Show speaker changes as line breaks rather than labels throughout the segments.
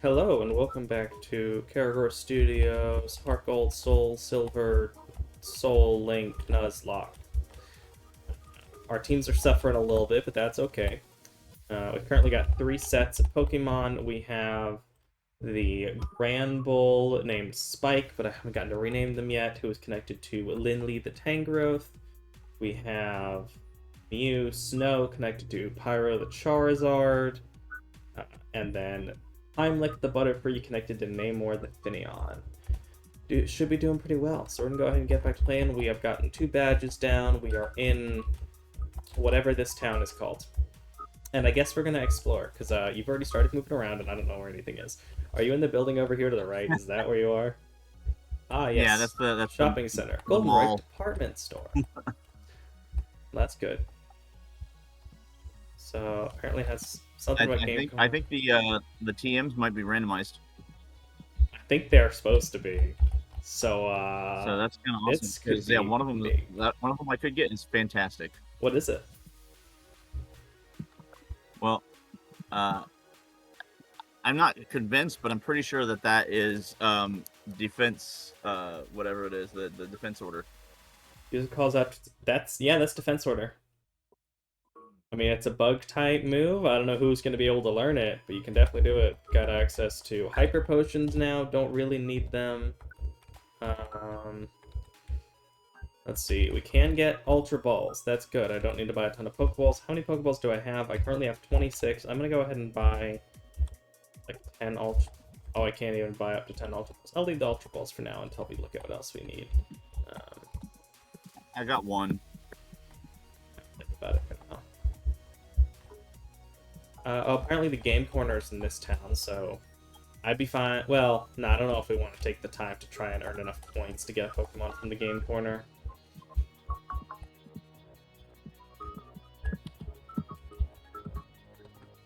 Hello and welcome back to Karagor Studios, Heart Gold, Soul, Silver, Soulink, Nuzlock. Our teams are suffering a little bit, but that's okay. We've currently got 3 sets of Pokemon. We have the Granbull named Spike, but I haven't gotten to rename them yet, who is connected to Linley the Tangrowth. We have Mew Snow connected to Pyro the Charizard. And then Heimlich the Butterfree connected to Namor the Finneon. Should be doing pretty well. So we're going to go ahead and get back to playing. We have gotten 2 badges down. We are in whatever this town is called. And I guess we're going to explore, because you've already started moving around and I don't know where anything is. Are you in the building over here to the right? Is that where you are? Ah, yes.
Yeah, that's the
shopping center. Goldenrod department store. That's good. So apparently it has something about game.
I think the TMs might be randomized.
I think they're supposed to be. So
that's kind of awesome. Because yeah, one of them I could get is fantastic.
What is it?
Well, I'm not convinced, but I'm pretty sure that is defense, whatever it is, the defense order.
User calls out. That's defense order. I mean, it's a bug type move. I don't know who's going to be able to learn it, but you can definitely do it. Got access to hyper potions now. Don't really need them. Let's see. We can get ultra balls. That's good. I don't need to buy a ton of Pokeballs. How many Pokeballs do I have? I currently have 26. I'm going to go ahead and buy like 10 ultra. Oh, I can't even buy up to 10 ultra balls. I'll leave the ultra balls for now until we look at what else we need.
I got one.
Think about it for now. Apparently the game corner is in this town, so I'd be fine. Well, no, I don't know if we want to take the time to try and earn enough points to get a Pokemon from the game corner.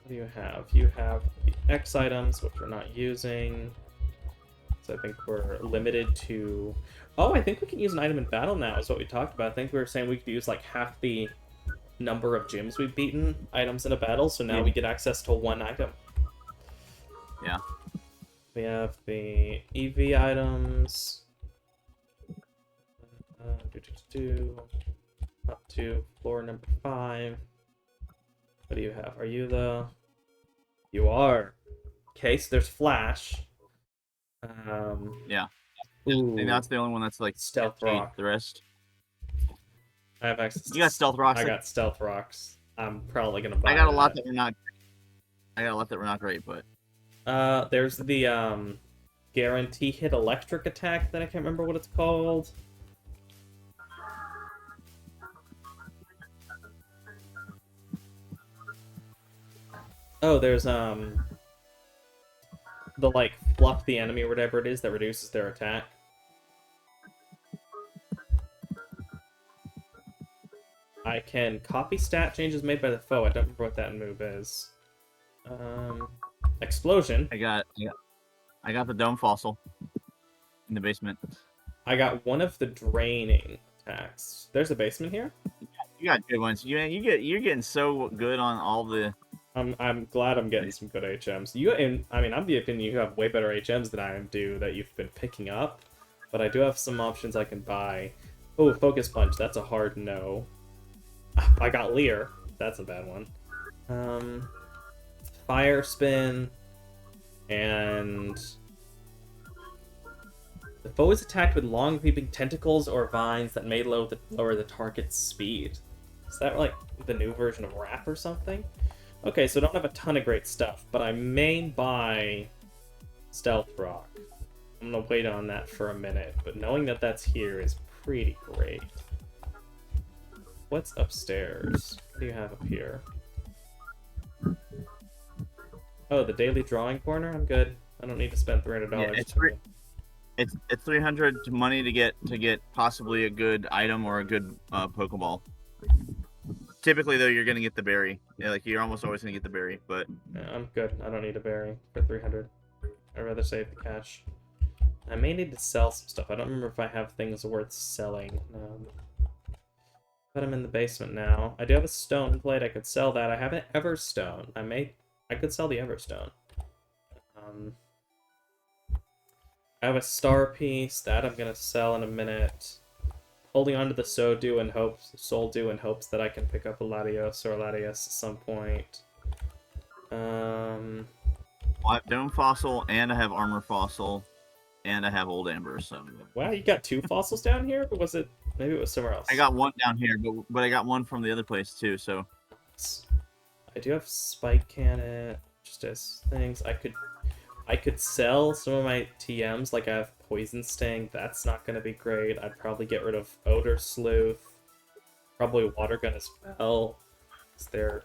What do you have? You have the X items, which we're not using. So I think we're limited to... Oh, I think we can use an item in battle now, is what we talked about. I think we were saying we could use like half the number of gyms we've beaten items in a battle, so now we get access to 1 item.
Yeah.
We have the EV items. Up to floor number 5. What do you have? Are you the... You are. Okay, so there's Flash.
Yeah. I think that's the only one that's like
Stealth Rock.
The rest.
I have access.
You got Stealth Rocks.
I got Stealth Rocks. I'm probably gonna buy.
I got a lot that were not. I got a lot that were not great, but.
There's the guarantee hit electric attack that I can't remember what it's called. Oh, there's the like fluff the enemy or whatever it is that reduces their attack. I can copy stat changes made by the foe. I don't remember what that move is. Explosion.
I got the Dome Fossil in the basement.
I got one of the draining attacks. There's a basement here?
You got good ones. You're getting so good on all the...
I'm glad I'm getting some good HMs. I'm of the opinion you have way better HMs than I do that you've been picking up, but I do have some options I can buy. Oh, Focus Punch. That's a hard no. I got Leer. That's a bad one. Fire Spin. And... The foe is attacked with long leaping tentacles or vines that may lower the target's speed. Is that like the new version of Wrap or something? Okay, so I don't have a ton of great stuff, but I may buy Stealth Rock. I'm gonna wait on that for a minute, but knowing that that's here is pretty great. What's upstairs? What do you have up here? Oh, the daily drawing corner? I'm good. I don't need to spend $300.
Yeah, it's 300 money to get possibly a good item or a good Pokeball. Typically, though, you're gonna get the berry. Yeah, like you're almost always gonna get the berry, but
yeah, I'm good. I don't need a berry for 300. I'd rather save the cash. I may need to sell some stuff. I don't remember if I have things worth selling. But I'm in the basement now. I do have a stone plate. I could sell that. I have an Everstone. I could sell the Everstone. I have a star piece that I'm gonna sell in a minute. Holding on to the Soul in hopes that I can pick up a Latios or a Latias at some point.
Well, I have Dome Fossil, and I have Armor Fossil, and I have Old Amber, so...
Wow, you got 2 fossils down here? Or was it... Maybe it was somewhere else.
I got 1 down here, but I got 1 from the other place, too, so...
I do have Spike Cannon, just as things. I could sell some of my TMs, like I have Poison Sting. That's not going to be great. I'd probably get rid of Odor Sleuth. Probably Water Gun as well. They're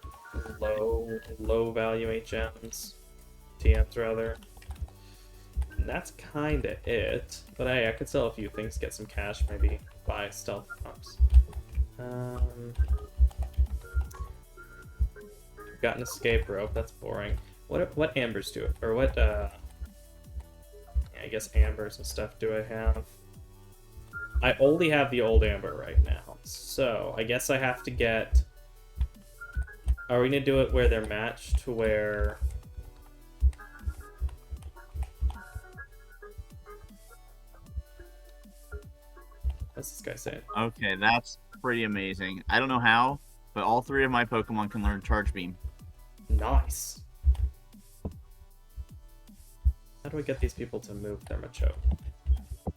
low value HMs. TMs, rather. And that's kind of it. But hey, I could sell a few things, get some cash, maybe buy stealth pumps. Got an escape rope. That's boring. What ambers do it? Or what, yeah, I guess ambers and stuff do I have? I only have the old amber right now. So, I guess I have to get... Are we gonna do it where they're matched to where... What's this guy saying?
Okay, that's pretty amazing. I don't know how, but all 3 of my Pokemon can learn Charge Beam.
Nice. How do I get these people to move their Machoke?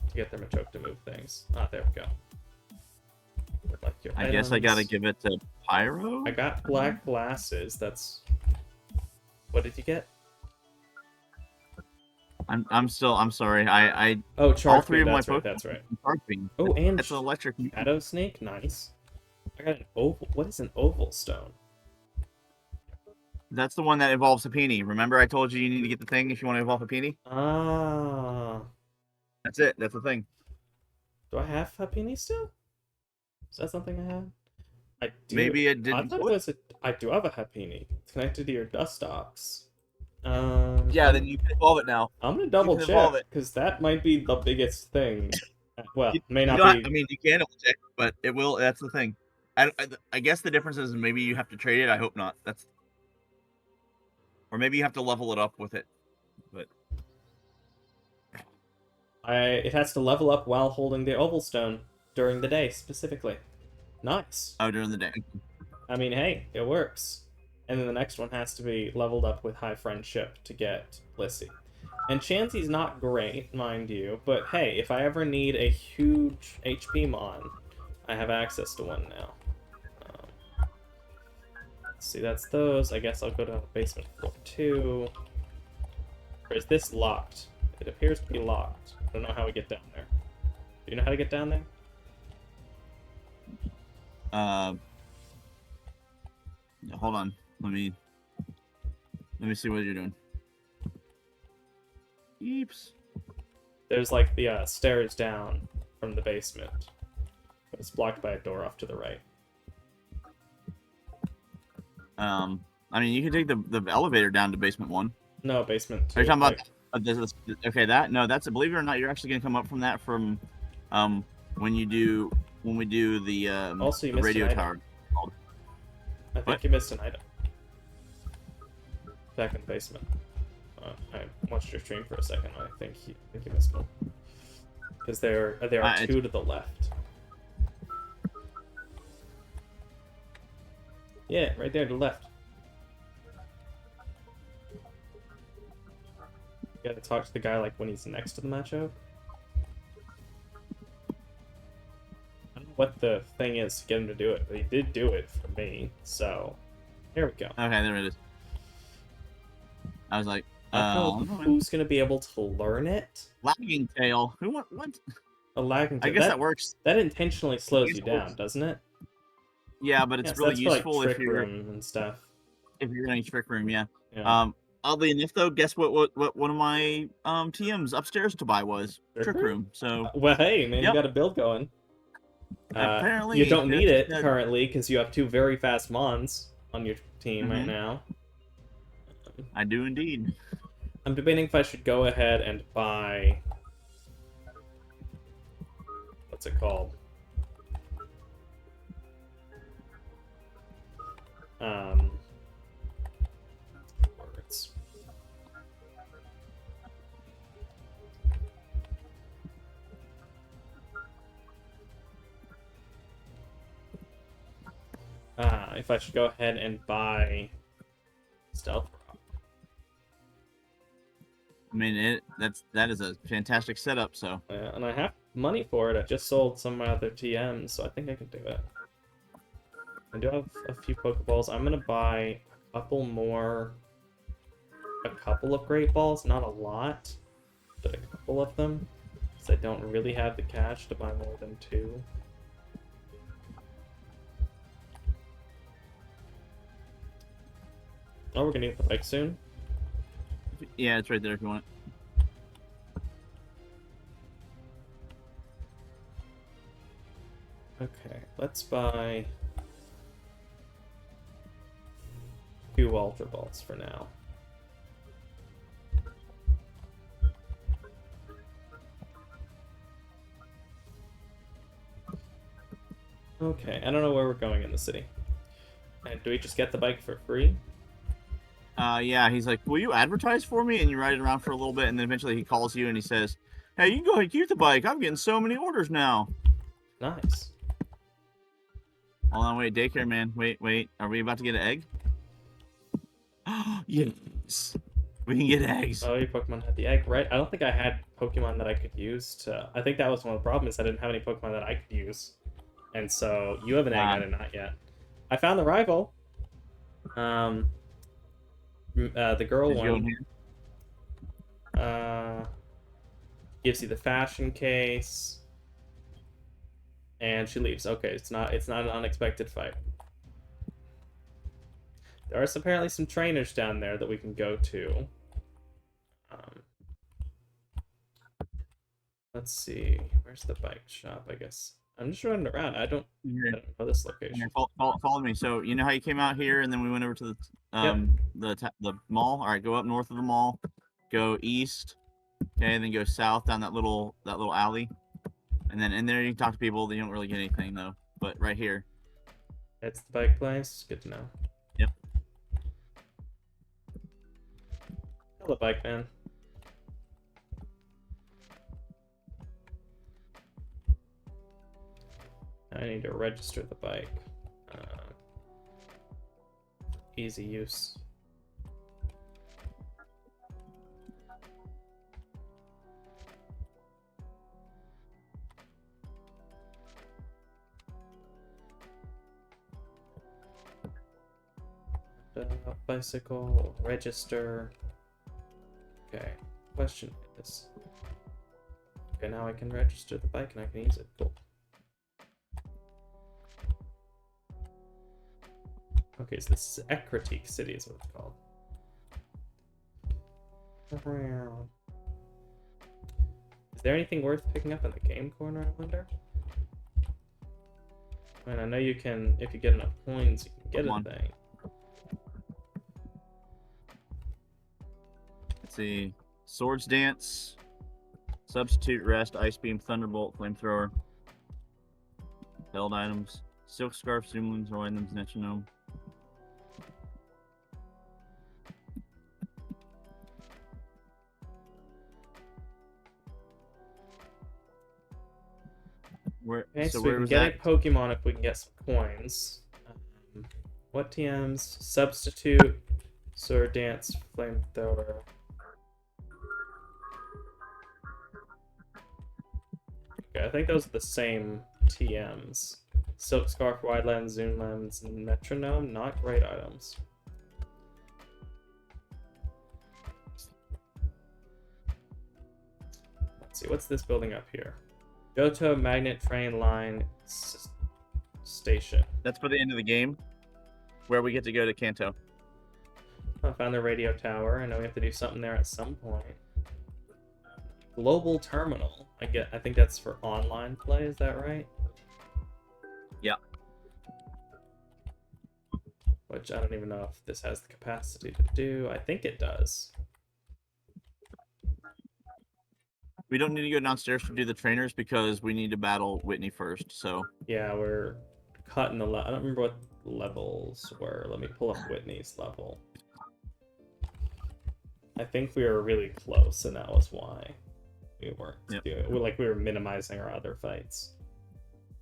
To get their Machoke to move things. Ah, there we go. Like
I guess I gotta give it to Pyro?
I got black glasses. That's... What did you get?
I'm sorry.
Oh, Charge
all 3
Beam,
of my
that's right,
Pokemon
that's right.
Charge Beam.
Oh, and
it's an electric.
Shadow Snake? Nice. I got an oval... What is an oval stone?
That's the one that evolves Happiny. Remember I told you you need to get the thing if you want to evolve Happiny?
Ah.
That's it. That's the thing.
Do I have Happiny still? Is that something I have? I do.
Maybe it
I
didn't.
thought it was I do have a Happiny. It's connected to your Dustox.
Yeah, then you can evolve it now.
I'm gonna double check, because that might be the biggest thing. Well, may not be.
I mean, you can double check, but it will. That's the thing. I guess the difference is maybe you have to trade it. I hope not. That's... Or maybe you have to level it up with it. But
It has to level up while holding the oval stone during the day, specifically. Nice.
Oh, during the day.
I mean, hey, it works. And then the next one has to be leveled up with High Friendship to get Blissey. And Chansey's not great, mind you, but hey, if I ever need a huge HP mon, I have access to one now. Let's see, that's those. I guess I'll go to basement floor 2. Or is this locked? It appears to be locked. I don't know how we get down there. Do you know how to get down there?
Hold on. Let me see what you're doing. Eeps.
There's like the stairs down from the basement. But it's blocked by a door off to the right.
I mean, you can take the elevator down to basement 1.
No, basement 2.
Are you talking about okay, that? No, that's... Believe it or not, you're actually gonna come up from that from when we do the
also, you
the
missed
radio
an
tower.
I think you missed an item. Back in the basement. I watched your stream for a second. I think you missed one. Because there are 2 to the left. Yeah, right there to the left. You gotta talk to the guy like when he's next to the matchup. I don't know what the thing is to get him to do it, but he did do it for me, so here we go.
Okay, there it is. I was like,
I don't know who's gonna be able to learn it.
Lagging tail. Who what?
A lagging tail.
I guess that works.
That intentionally slows you down, doesn't it?
Yeah, but it's
so
really
that's
useful
for, like,
if
trick
you're
room and stuff.
If you're in a trick room, yeah.
Yeah.
Oddly enough, though, guess what one of my TMs upstairs to buy was trick room. So
well, hey man, you got a build going.
Apparently,
you don't need it currently because you have 2 very fast mons on your team right now.
I do indeed.
I'm debating if I should go ahead and buy... What's it called? Words. if I should go ahead and buy Stealth Rock.
I mean, that is a fantastic setup. So
Yeah, and I have money for it. I just sold some of my other TMs, so I think I can do it. I do have a few Pokeballs. I'm gonna buy a couple of Great Balls, not a lot, but a couple of them, because I don't really have the cash to buy more than 2. Oh, we're gonna get the bike soon.
yeah, it's right there if you want it.
Okay, let's buy 2 Ultra Balls for now. Okay, I don't know where we're going in the city. And do we just get the bike for free?
Yeah, he's like, will you advertise for me? And you ride it around for a little bit, and then eventually he calls you and he says, hey, you can go ahead and keep the bike. I'm getting so many orders now.
Nice.
Hold on, wait, daycare man. Wait. Are we about to get an egg? Yes. We can get eggs.
Oh, your Pokemon had the egg, right? I don't think I had Pokemon that I could use to... I think that was one of the problems. I didn't have any Pokemon that I could use. And so, you have an egg, I did not yet. I found the rival. The girl one. Gives you the fashion case. And she leaves. Okay, it's not an unexpected fight. There are apparently some trainers down there that we can go to. Let's see. Where's the bike shop, I guess? I'm just running around. I don't know this location.
Here, follow me. So you know how you came out here and then we went over to the mall? All right, go up north of the mall. Go east. Okay, and then go south down that little alley. And then in there you can talk to people. You don't really get anything though. But right here.
It's the bike place. Good to know.
Yep.
Hello, bike man. I need to register the bike. Easy use. Bicycle, register. Okay, question is... Okay, now I can register the bike and I can use it. Cool. Okay, so this is Ekritique City is what it's called. Is there anything worth picking up in the game corner, I wonder? I mean, I know you can, if you get enough coins, you can get a thing.
Let's see. Swords Dance, Substitute Rest, Ice Beam, Thunderbolt, Flamethrower, Held Items, Silk Scarf, Zoomlings, or items, Metronome.
Okay, so we can get a Pokemon if we can get some coins. What TMs? Substitute, Sword Dance, Flamethrower. Okay, I think those are the same TMs. Silk Scarf, Wide Lens, Zoom Lens, and Metronome, not great items. Let's see, what's this building up here? Johto Magnet Train Line Station.
That's for the end of the game, where we get to go to Kanto.
I found the radio tower. I know we have to do something there at some point. Global Terminal. I think that's for online play. Is that right?
Yeah.
Which I don't even know if this has the capacity to do. I think it does.
We don't need to go downstairs to do the trainers because we need to battle Whitney first, so...
Yeah, we're cutting the... I don't remember what levels were. Let me pull up Whitney's level. I think we were really close, and that was why we weren't doing... We were minimizing our other fights.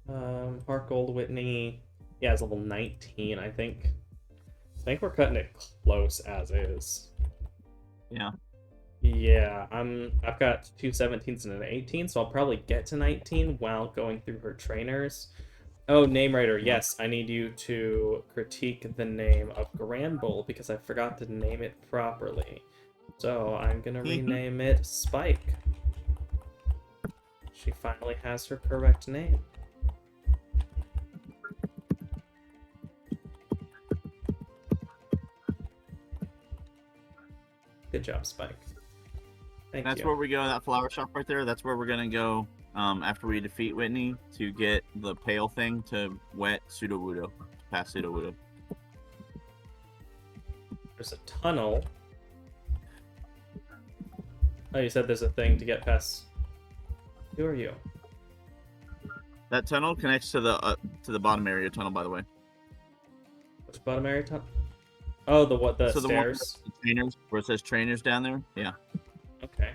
Heart Gold Whitney... Yeah, it's level 19, I think. I think we're cutting it close as is.
Yeah.
Yeah, I've got two 17s and an 18, so I'll probably get to 19 while going through her trainers. Oh, name writer,
Yeah.
yes, I need you to critique the name of Granbull because I forgot to name it properly. So I'm gonna rename it Spike. She finally has her correct name. Good job, Spike. Thank
That's
you.
where we go. That flower shop right there. That's where we're gonna go. After we defeat Whitney to get the pale thing to wet Sudowoodo, past Sudowoodo.
There's a tunnel. Oh, you said there's a thing to get past. Who are you?
That tunnel connects to the bottom area tunnel, by the way.
Which bottom area tunnel? Oh, the what? The
So the
stairs.
one, the trainers, where it says trainers down there. Yeah.
Okay.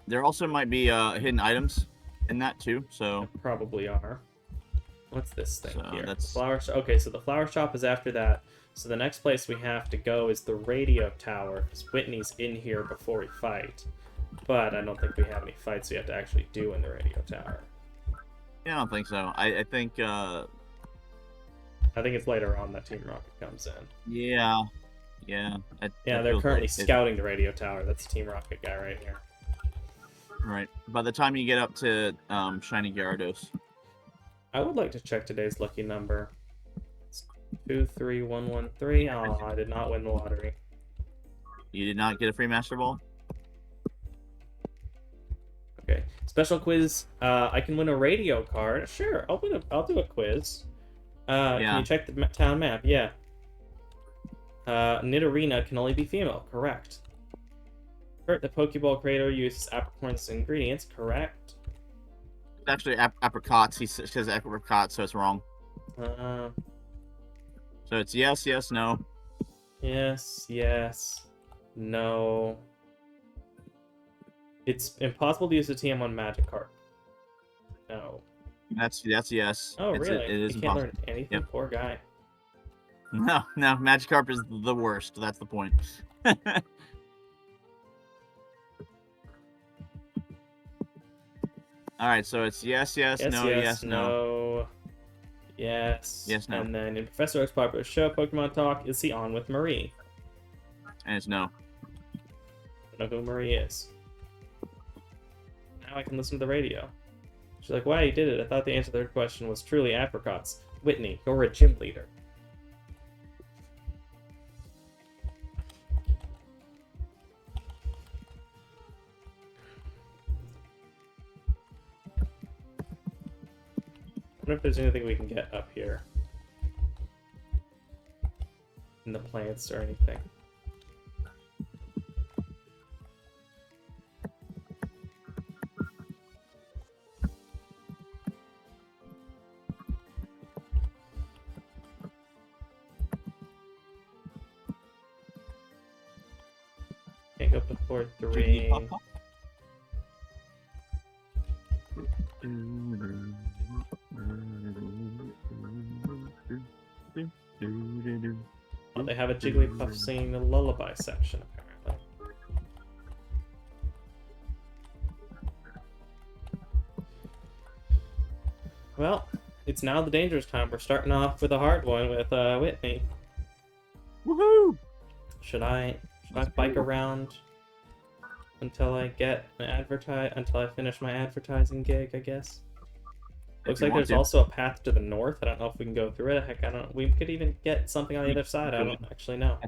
There also might be hidden items in that too. So
There probably are. What's this thing
So
here?
that's-
Flower shop. Okay, so the flower shop is after that. So the next place we have to go is the radio tower, because Whitney's in here before we fight. But I don't think we have any fights we have to actually do in the radio tower.
yeah, I don't think so. I think
I think it's later on that Team Rocket comes in.
yeah.
Yeah,
That
they're
feels
currently
like it.
scouting the radio tower. That's Team Rocket guy right here.
Right. By the time you get up to Shiny Gyarados.
I would like to check today's lucky number. It's 23113. Oh, I did not win the lottery.
You did not get a free Master Ball?
Okay. Special quiz. I can win a radio card. Sure, I'll do a quiz. Can
Yeah.
you check the town map? Yeah. Nidorina can only be female. Correct. The Pokeball creator uses apricorns as ingredients. Correct.
It's actually apricots. He says apricots, so it's wrong.
Uh,
So it's yes, yes, no.
yes, yes, no. It's impossible to use the TM on Magikarp. No.
That's yes.
Oh,
It's-
really?
It is
He can't
impossible.
learn anything?
Yep.
Poor guy.
No, Magikarp is the worst. That's the point. All right, so it's yes, yes,
Yes,
no,
yes,
yes, no.
no. Yes.
Yes, no.
And then in Professor Oak's popular show, Pokemon Talk, is he on with Marie?
And it's no.
I don't know who Marie is. Now I can listen to the radio. She's like, wow, you did it. I thought the answer to the third question was truly apricots. Whitney, you're a gym leader. I wonder if there's anything we can get up here. In the plants or anything. Can't go before 3. Oh, they have a Jigglypuff singing the lullaby section, apparently. Well, it's now the dangerous time. We're starting off with a hard one with Whitney.
Woohoo!
Should I bike around until I get an until I finish my advertising gig, I guess? Looks like there's also a path to the north. I don't know if we can go through it. Heck, I don't. We could even get something on the other side. I don't actually know.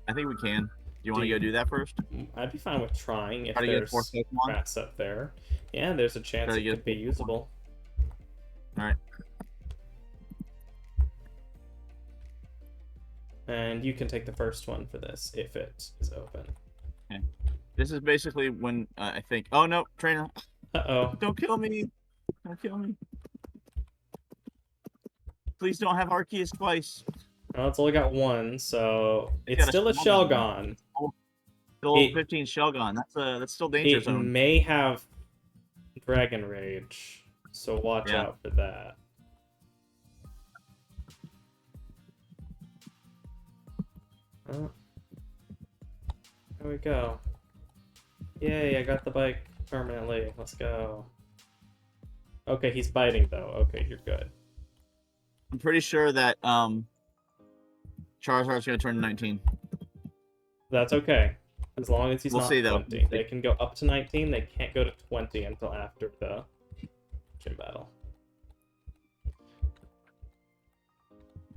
I think we can. Do you want to go do that first?
I'd be fine with trying if
Try to get
there's
four Pokemon?
grass up there. Yeah, there's a chance
Try to
it
get
could be
Pokemon.
usable.
All right.
And you can take the first one for this if it is open.
This is basically when I think. Oh no, trainer!
Uh-oh.
Don't kill me! Don't kill me! Please don't have Arceus twice.
Well, it's only got one, so it's
got a
still a
Shelgon.
Shelgon.
Level
It-
15 Shelgon. That's still danger
It
zone.
may have Dragon Rage, so watch
Yeah.
out for that. Oh. There we go. Yay, I got the bike permanently. Let's go. Okay, he's biting though. Okay, you're good.
I'm pretty sure that Charizard's gonna turn 19.
That's okay. As long as he's
We'll
not
see, though.
20. They can go up to 19, they can't go to 20 until after the gym battle.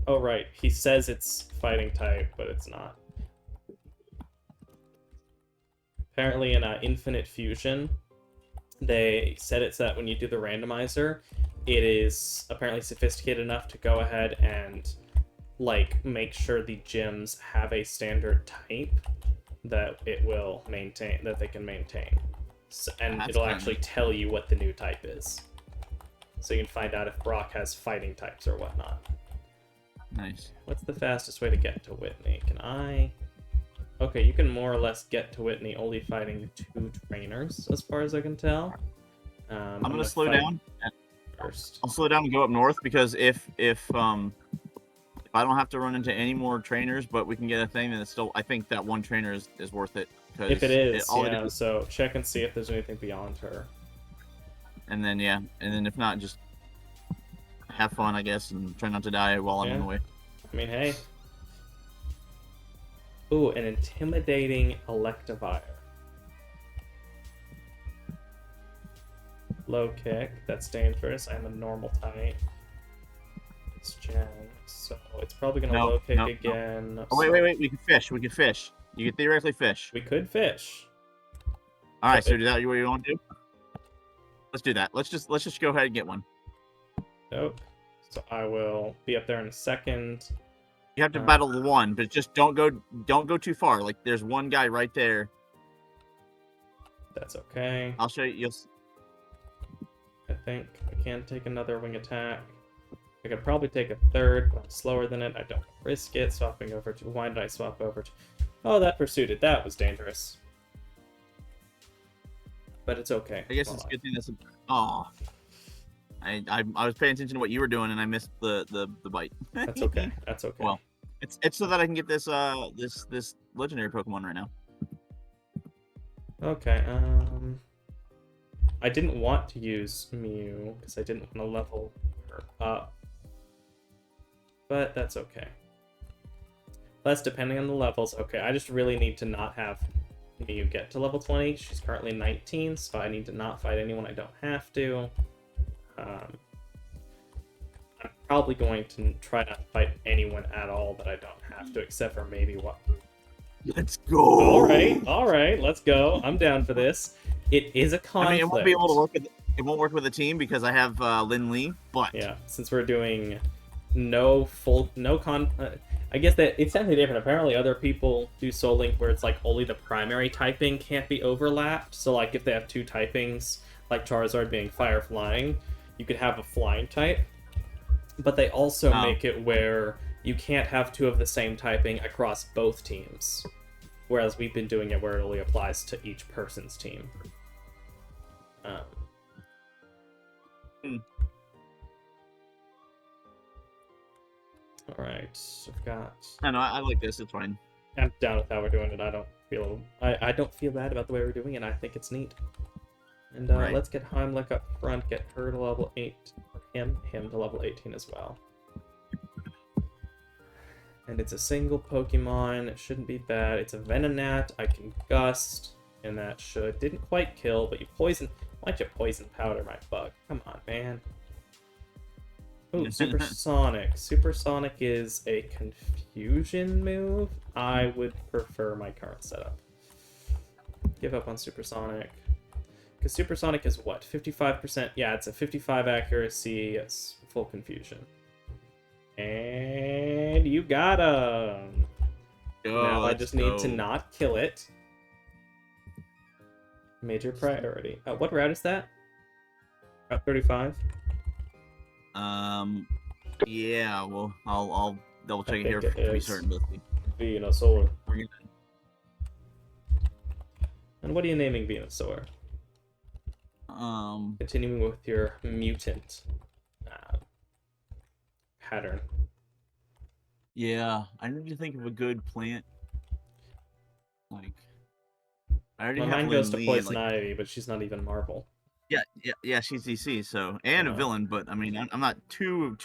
Oh, right. He says it's fighting type, but it's not. Apparently in Infinite Fusion, they said it's that when you do the randomizer, it is apparently sophisticated enough to go ahead and like make sure the gyms have a standard type that it will maintain, that they can maintain. So, and
That's
it'll
fun.
actually tell you what the new type is. So you can find out if Brock has fighting types or whatnot.
Nice.
What's the fastest way to get to Whitney? Can I... Okay, you can more or less get to Whitney only fighting 2 trainers, as far as I can tell.
I'm gonna slow down.
First.
I'll slow down and go up north because if I don't have to run into any more trainers, but we can get a thing, then it's still, I think that one trainer is worth it.
If it is,
it is,
so check and see if there's anything beyond her.
and then if not, just have fun, I guess, and try not to die while I'm on the way.
I mean, hey. Ooh, an intimidating Electivire. Low kick, that's dangerous. I'm a normal type. It's Gen, so it's probably gonna low kick again.
Oh, wait, we can fish. We can fish. You can theoretically fish.
We could fish.
Alright, so is that what you want to do? Let's do that. Let's just go ahead and get one.
Nope. So I will be up there in a second.
You have to battle the one, but just don't go too far. Like there's one guy right there.
That's okay.
I'll show you.
I think I can take another wing attack. I could probably take a third, but I'm slower than it. I don't risk it. Swapping over to... Why did I swap over to... Oh, that pursued. That was dangerous. But it's okay.
I guess it's a good thing that's... Oh. I was paying attention to what you were doing, and I missed the bite.
That's okay. That's okay.
Well, it's so that I can get this this legendary Pokemon right now.
Okay, I didn't want to use Mew, because I didn't want to level her up. But that's okay. Plus, depending on the levels, okay, I just really need to not have Mew get to level 20. She's currently 19, so I need to not fight anyone I don't have to. I'm probably going to try not to fight anyone at all that I don't have to, except for maybe what.
Let's go.
All right, let's go. I'm down for this. It is a conflict.
I mean, it won't be able to work with. It won't work with a team because I have Lin Lee. But
yeah, since we're doing I guess that it's definitely different. Apparently, other people do Soulink where it's like only the primary typing can't be overlapped. So, like, if they have 2 typings, like Charizard being fire flying, you could have a flying type. But they also make it where you can't have 2 of the same typing across both teams. Whereas we've been doing it where it only applies to each person's team. Alright, I've got...
I know, I like this, it's fine.
I'm down with how we're doing it. I don't feel bad about the way we're doing it. I think it's neat. And let's get Heimlich up front, get her to level 8, or him to level 18 as well. And it's a single Pokemon, it shouldn't be bad. It's a Venonat, I can Gust, and that didn't quite kill, but you poison... Why'd you poison powder my bug? Come on, man. Ooh, Supersonic. Supersonic is a confusion move. I would prefer my current setup. Give up on Supersonic. Because Supersonic is what? 55%? Yeah, it's a 55 accuracy. It's full confusion. And you got him! Now I just need to not kill it. Major priority. What route is that? Route 35?
Yeah, well, I'll double check it here to be certain.
Venusaur. And what are you naming Venusaur? Continuing with your mutant pattern.
Yeah, I need to think of a good plant Like, I already
My
have
mind
Lin
goes to
Lee,
Poison
like,
Ivy, but she's not even Marvel.
yeah, she's DC, so and a
Yeah.
villain, but I mean, I'm not too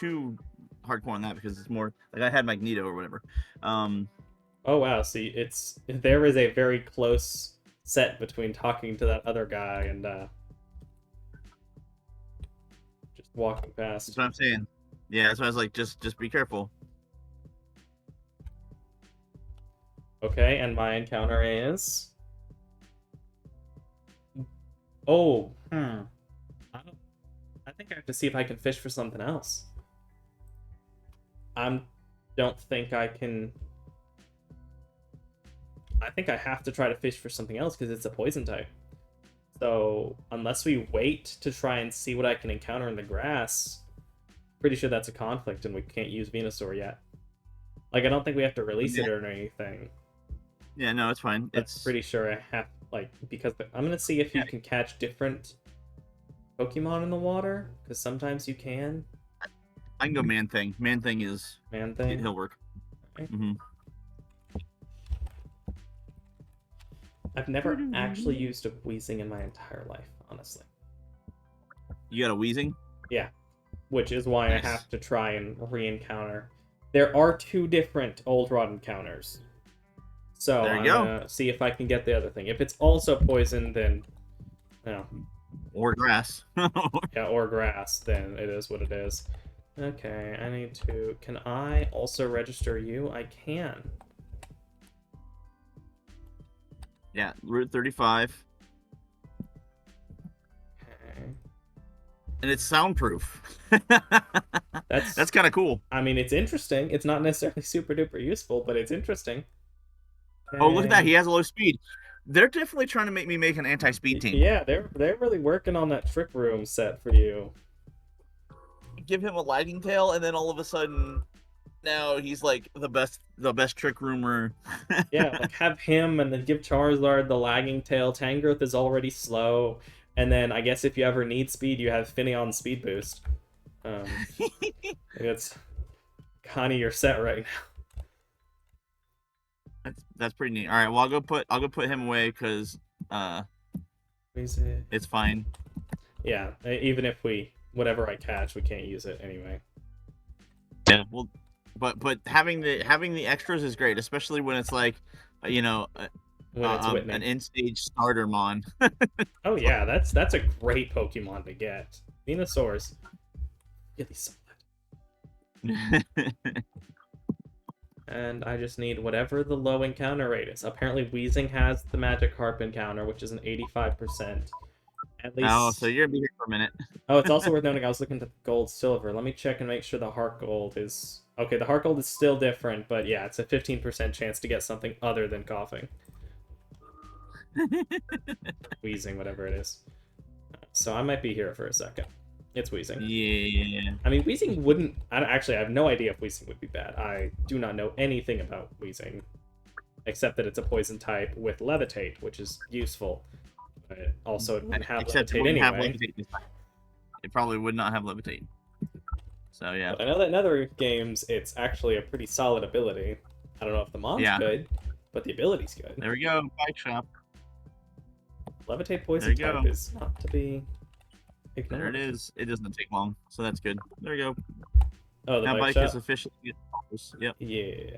hardcore on that because it's more like I had Magneto or whatever.
Oh wow, see, there is a very close set between talking to that other guy and just walking
That's
past.
what I'm saying. Yeah, that's why I was like, just be careful.
Okay, and my encounter is. Oh, I think I have to see if I can fish for something else. Don't think I can. I think I have to try to fish for something else because it's a poison type. So unless we wait to try and see what I can encounter in the grass, pretty sure that's a conflict and we can't use Venusaur yet. Like I don't think we have to release it or anything.
Yeah, no, it's fine. It's
pretty sure I have because I'm gonna see if you can catch different Pokemon in the water because sometimes you can.
I can go Man Thing. Man Thing. He'll work.
Okay.
Mm-hmm.
I've never actually used a Weezing in my entire life, honestly.
You got a Weezing?
Yeah, which is why
Nice.
I have to try and re-encounter. There are 2 different Old Rod encounters. So I'm gonna see if I can get the other thing. If it's also poison, then no.
Or grass.
Yeah, or grass, then it is what it is. Okay, I need to... Can I also register you? I can.
Yeah, Route 35.
Okay.
And it's soundproof.
That's
kind of cool.
I mean, it's interesting. It's not necessarily super duper useful, but it's interesting.
Okay. Oh, look at that. He has a low speed. They're definitely trying to make me make an anti-speed team.
Yeah, they're really working on that Trick Room set for you.
Give him a lagging tail, and then all of a sudden, now he's like the best Trick Roomer.
Yeah, like have him, and then give Charizard the lagging tail. Tangrowth is already slow, and then I guess if you ever need speed, you have Finneon's speed boost. It's kind of your set right
now. That's pretty neat. All right, well I'll go put him away because it's fine.
Yeah, even if whatever I catch, we can't use it anyway.
Yeah, well, but having the extras is great, especially when it's like, when it's an in-stage starter mon.
Oh yeah, that's a great Pokemon to get. Venusaur's really solid. And I just need whatever the low encounter rate is. Apparently Weezing has the Magikarp encounter, which is an 85%. At least...
Oh, so you're gonna be here for a minute.
Oh, it's also worth noting I was looking at the Gold Silver. Let me check and make sure the Heart Gold is... Okay, the Heart Gold is still different, but yeah, it's a 15% chance to get something other than coughing. Wheezing, whatever it is. So I might be here for a second. It's Weezing.
Yeah.
I mean, Weezing wouldn't... Actually, I have no idea if Weezing would be bad. I do not know anything about Weezing. Except that it's a poison type with Levitate, which is useful. But also, it wouldn't have Levitate anyway.
It probably would not have Levitate. So, yeah.
But I know that in other games, it's actually a pretty solid ability. I don't know if the mon's good, but the ability's good.
There we go. Bike shop.
Levitate poison type is not to be ignored.
There it is. It doesn't take long, so that's good. There we go.
Oh, the
now
bike
shop
is
officially. Yep.
Yeah.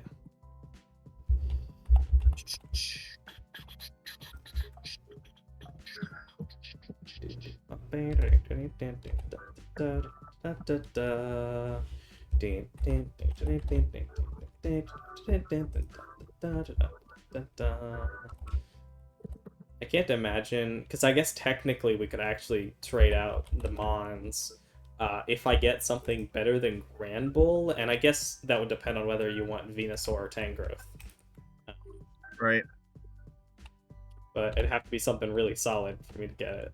I can't imagine, because I guess technically we could actually trade out the Mons if I get something better than Granbull, and I guess that would depend on whether you want Venusaur or Tangrowth.
Right.
But it'd have to be something really solid for me to get it.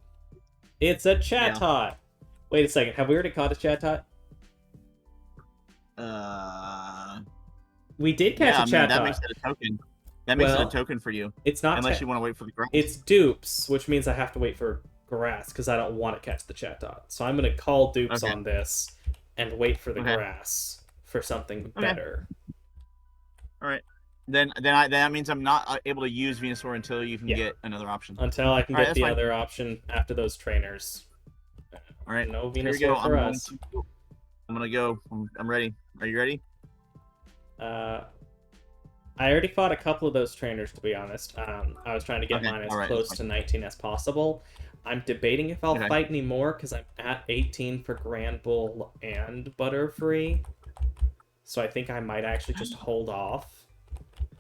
It's a Chatot! Yeah. Wait a second, have we already caught a Chatot? We did catch a Chatot.
That makes it a token. That makes it a token for you.
It's not
unless you want to wait for the grass.
It's dupes, which means I have to wait for grass because I don't want to catch the Chatot. So I'm going to call dupes on this and wait for the grass for something better.
All right. then that means I'm not able to use Venusaur until you can get another option.
Until I can
All right,
get
that's
the
fine.
other option after those trainers.
All right,
No
here we go.
Venusaur for us.
I'm gonna go. I'm ready. Are you ready?
I already fought a couple of those trainers, to be honest. I was trying to get mine as close to 19 as possible. I'm debating if I'll fight anymore, because I'm at 18 for Grand Bull and Butterfree. So I think I might actually just hold off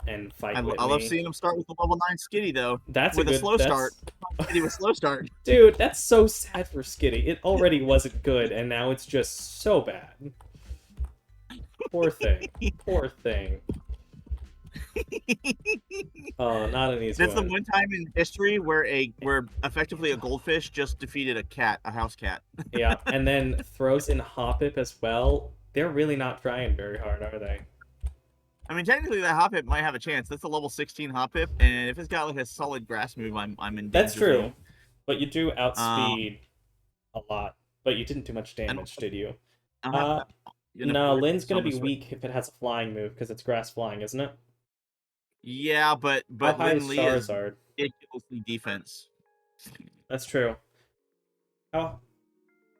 and fight Whitney.
I love seeing him start with a level 9 Skitty, though.
That's
with
a
slow start. Skitty with slow start.
Dude, that's so sad for Skitty. It already wasn't good, and now it's just so bad. Poor thing. Poor thing. Oh, not an easy
one. That's the one time in history where effectively a goldfish just defeated a house cat.
Yeah, and then throws in Hoppip as well. They're really not trying very hard, are they?
I mean, technically that Hoppip might have a chance. That's a level 16 Hoppip, and if it's got like a solid grass move, I'm in danger.
That's true, but you do outspeed a lot. But you didn't do much damage, did you? No, Lynn's gonna be weak if it has a flying move because it's grass flying, isn't it?
Yeah, but
How high is
Charizard? Ridiculously defense.
That's true. Oh,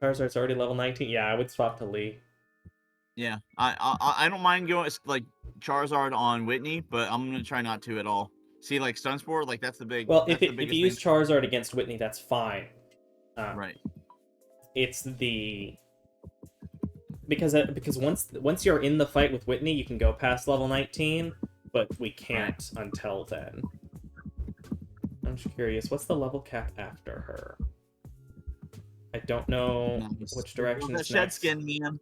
Charizard's already level 19. Yeah, I would swap to Lee.
Yeah, I don't mind going like Charizard on Whitney, but I'm gonna try not to at all. See, like Stun Spore, like that's the big.
Well, if you use Charizard against Whitney, that's fine.
Right.
It's the because once you're in the fight with Whitney, you can go past level 19, but we can't until then. I'm just curious, what's the level cap after her? I don't know which direction it's next.
Shed Skin, man.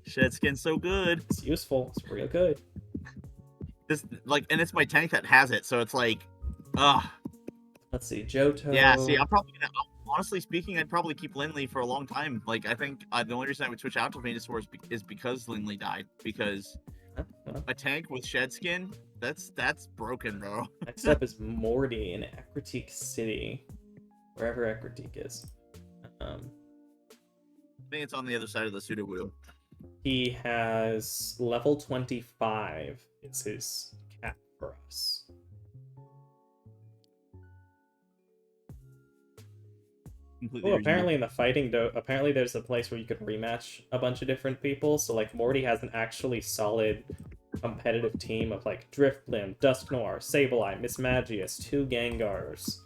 Shed Skin's so good.
It's useful. It's real good.
This and it's my tank that has it, so it's like, ugh.
Let's see, Johto.
Yeah, see, honestly speaking, I'd probably keep Lindley for a long time. Like, I think the only reason I would switch out to Venusaur is because Lindley died. Because a tank with Shed Skin, that's broken, bro.
Next up is Morty in Ecruteak City, wherever Ecruteak is. I
think it's on the other side of the pseudo wheel.
He has level 25 is his cap for us. Oh, apparently in the fighting apparently there's a place where you could rematch a bunch of different people. So like Morty has an actually solid competitive team of like Drifblim, Dusknoir, Sableye, Mismagius, 2 Gengars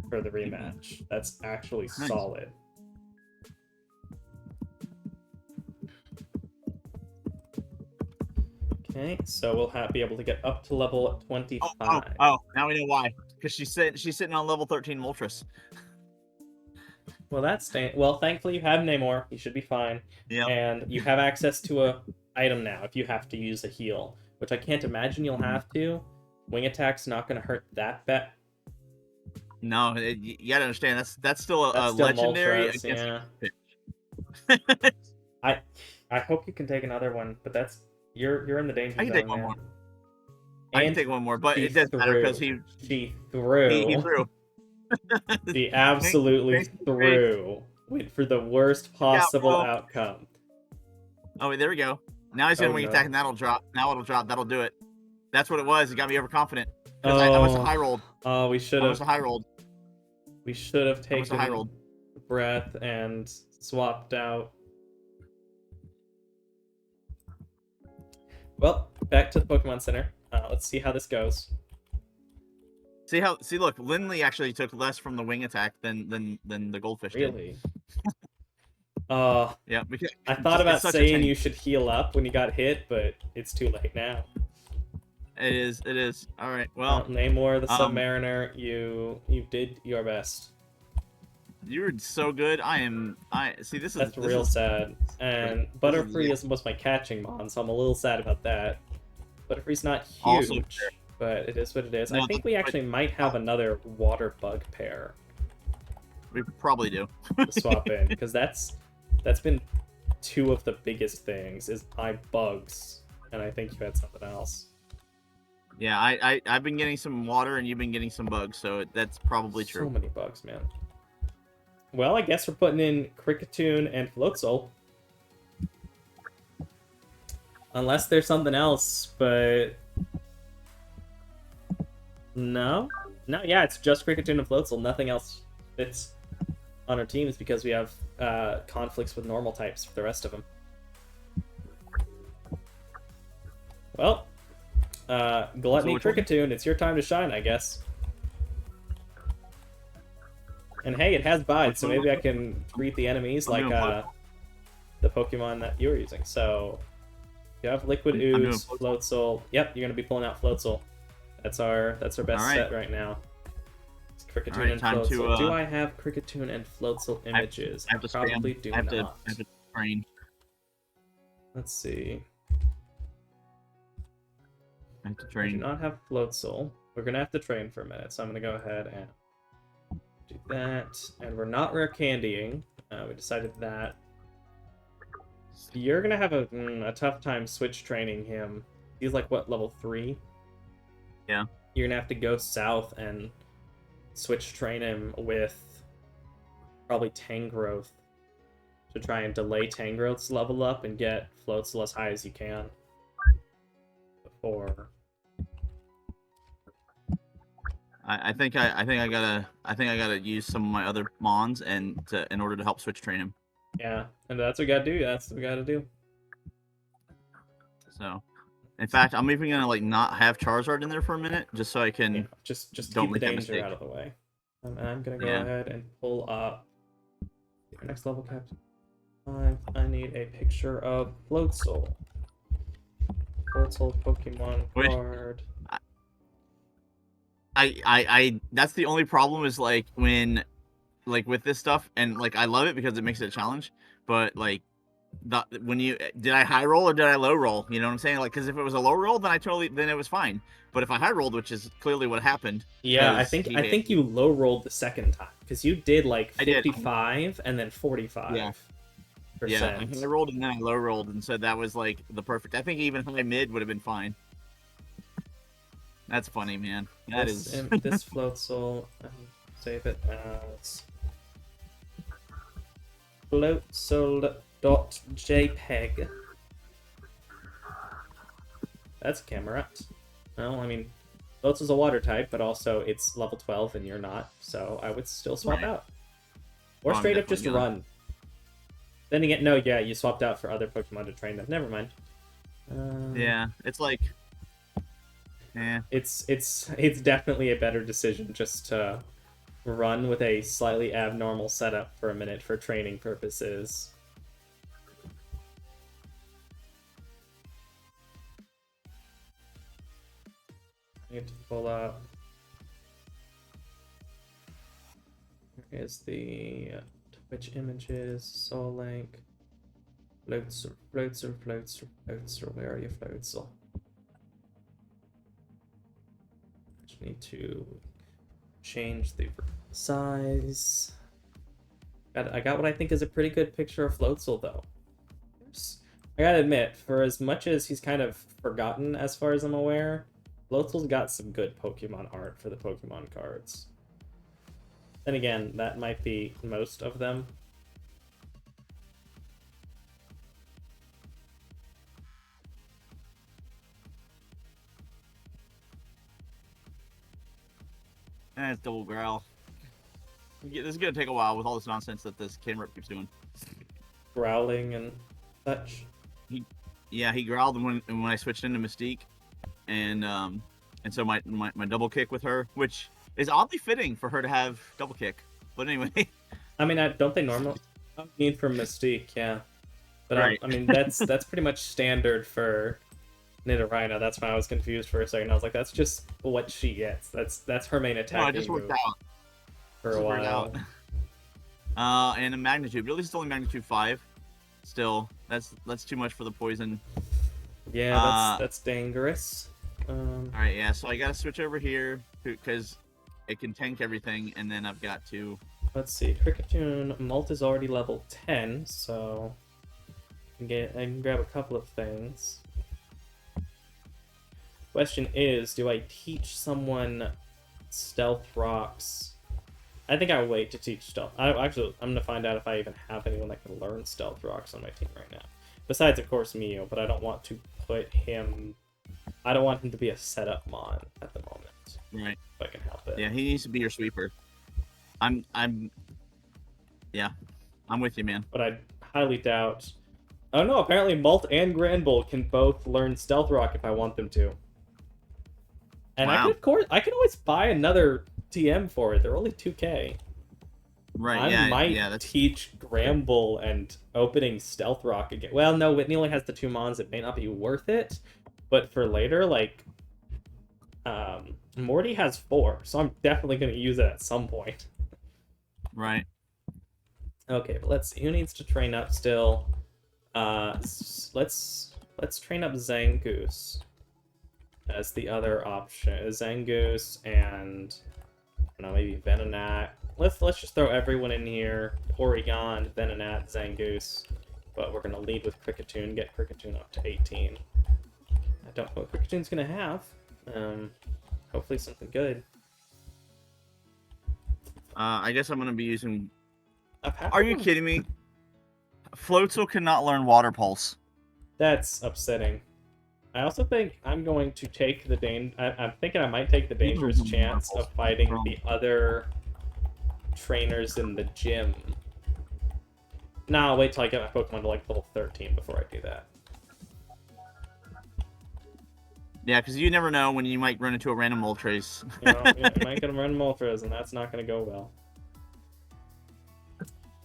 for the rematch. That's actually solid. Okay, so we'll be able to get up to level 25.
Oh, now we know why. Because she's sitting on level 13 Moltres.
Well, well, thankfully you have Namor. You should be fine.
Yeah.
And you have access to a item now if you have to use a heal, which I can't imagine you'll have to. Wing attack's not going to hurt that bad.
No, you gotta understand that's still a legendary.
Moltres, yeah. I hope you can take another one, but you're in the danger zone.
I can take one more. I can take one more, but it doesn't matter because he threw. He threw.
He absolutely threw. Went for the worst possible outcome.
Oh, wait, there we go. Now he's gonna wing attack, and that'll drop. Now it'll drop. That'll do it. That's what it was. It got me overconfident. Because I must have high rolled.
Oh, we should have.
High rolled.
We should have taken a breath and swapped out. Well, back to the Pokemon Center. Let's see how this goes.
See, look, Lindley actually took less from the wing attack than the goldfish did.
Really?
Yeah, because
I thought about saying you should heal up when you got hit, but it's too late now.
It is. All right, well.
Namor, the Submariner, you did your best.
You're so good. That's
real sad. And Butterfree was my catching mon, so I'm a little sad about that. Butterfree's not huge, but it is what it is. No, I think we actually might have another water bug pair.
We probably do.
To swap in, because that's been 2 of the biggest things, is bugs, and I think you had something else.
Yeah, I've been getting some water, and you've been getting some bugs, so that's probably true.
So many bugs, man. Well, I guess we're putting in Kricketune and Floatzel. Unless there's something else, but No, no, yeah, it's just Kricketune and Floatzel. Nothing else fits on our teams because we have conflicts with normal types for the rest of them. Well, Gluttony Kricketune, it's your time to shine, I guess. And hey, it has Bide, so maybe I can greet the enemies like the Pokemon that you were using. So you have Liquid Ooze, Floatzel. Yep, you're gonna be pulling out Floatzel. That's our best set right now. It's Kricketune and Floatzel. Do I have Kricketune and Floatzel images? I probably do not.
I have to train.
Let's see.
I have to train.
I do not have Floatzel. We're gonna have to train for a minute, so I'm gonna go ahead and do that. And we're not rare candying. We decided that. You're gonna have a tough time switch training him. He's like what, level 3?
Yeah.
You're gonna have to go south and switch train him with probably Tangrowth to try and delay Tangrowth's level up and get Floatzel as high as you can before.
I think I gotta use some of my other Mons in order to help switch train him.
Yeah, and that's what we gotta do. That's what we gotta do.
So, in fact, I'm even gonna like not have Charizard in there for a minute, just so I can
just keep the danger out of the way. I'm gonna go ahead and pull up your next level cap 5. I need a picture of Floatzel. Floatzel Pokemon card.
I that's the only problem is like when like with this stuff, and like I love it because it makes it a challenge, but like when you did I high roll or did I low roll? You know what I'm saying? Like, because if it was a low roll, then then it was fine. But if I high rolled, which is clearly what happened,
yeah, I think you low rolled the second time because you did like 55 and then 45.
Yeah. Yeah, I high rolled and then I low rolled, and so that was like the perfect. I think even high mid would have been fine. That's funny, man. This
Floatzel. Save it as floatzel.jpg. That's Camerat. Well, I mean, Floatzel's a water type, but also it's level 12 and you're not, so I would still swap out. Or straight up just run. Then again, no, yeah, you swapped out for other Pokemon to train them. Never mind.
Yeah, it's like... Yeah.
It's definitely a better decision just to run with a slightly abnormal setup for a minute for training purposes. I need to pull up. Here is the Twitch images, Soulink, Floatzel, where are you, Floatzel? Just need to change the size. I got what I think is a pretty good picture of Floatzel, though. I gotta admit, for as much as he's kind of forgotten as far as I'm aware, Floatzel's got some good Pokemon art for the Pokemon cards. Then again, that might be most of them.
It's double growl. This is gonna take a while with all this nonsense that this camera keeps doing.
Growling and such.
He growled when I switched into Mystique, and so my double kick with her, which is oddly fitting for her to have double kick. But anyway,
I mean, don't they normally need for Mystique? Yeah, but right. I mean that's pretty much standard for Nidorina. That's why I was confused for a second. I was like, that's just what she gets. That's her main attack.
No, it just worked out
for a while.
And a magnitude, but at least it's only magnitude 5. Still, that's too much for the poison.
Yeah, that's dangerous.
All right, yeah. So I gotta switch over here because it can tank everything, and then I've got to.
Let's see. Kricketune Molt is already level 10, so I can grab a couple of things. Question is, do I teach someone Stealth Rocks? I think I'll wait to teach Stealth. I'm going to find out if I even have anyone that can learn Stealth Rocks on my team right now. Besides, of course, Mio, but I don't want to put him... I don't want him to be a setup mon at the moment.
Right.
If I can help it.
Yeah, he needs to be your sweeper. Yeah, I'm with you, man.
But I highly doubt. Oh no! Apparently, Malt and Granbull can both learn Stealth Rock if I want them to. And I
Wow.
can, of course, I can always buy another TM for it. They're only 2K.
Right.
I might
that's...
teach Gramble and opening Stealth Rock again. Well, no, Whitney only has the 2 mons. It may not be worth it, but for later, like, Morty has 4, so I'm definitely going to use it at some point.
Right.
Okay, but let's see. Who needs to train up still? Let's train up Zangoose as the other option. Zangoose and I don't know, maybe Venonat. Let's just throw everyone in here. Porygon, Venonat, Zangoose. But we're gonna lead with Kricketune, get Kricketune up to 18. I don't know what Kricketune gonna have. Hopefully something good.
I guess I'm gonna be using.
Are
Are you kidding me? Floatzel cannot learn Water Pulse.
That's upsetting. I also think I'm going to take the I'm thinking I might take the dangerous chance of fighting the other trainers in the gym. Nah, I'll wait till I get my Pokemon to like level 13 before I do that.
Yeah, because you never know when you might run into a random Moltres.
You know, yeah, I might get a random Moltres, and that's not going to go well.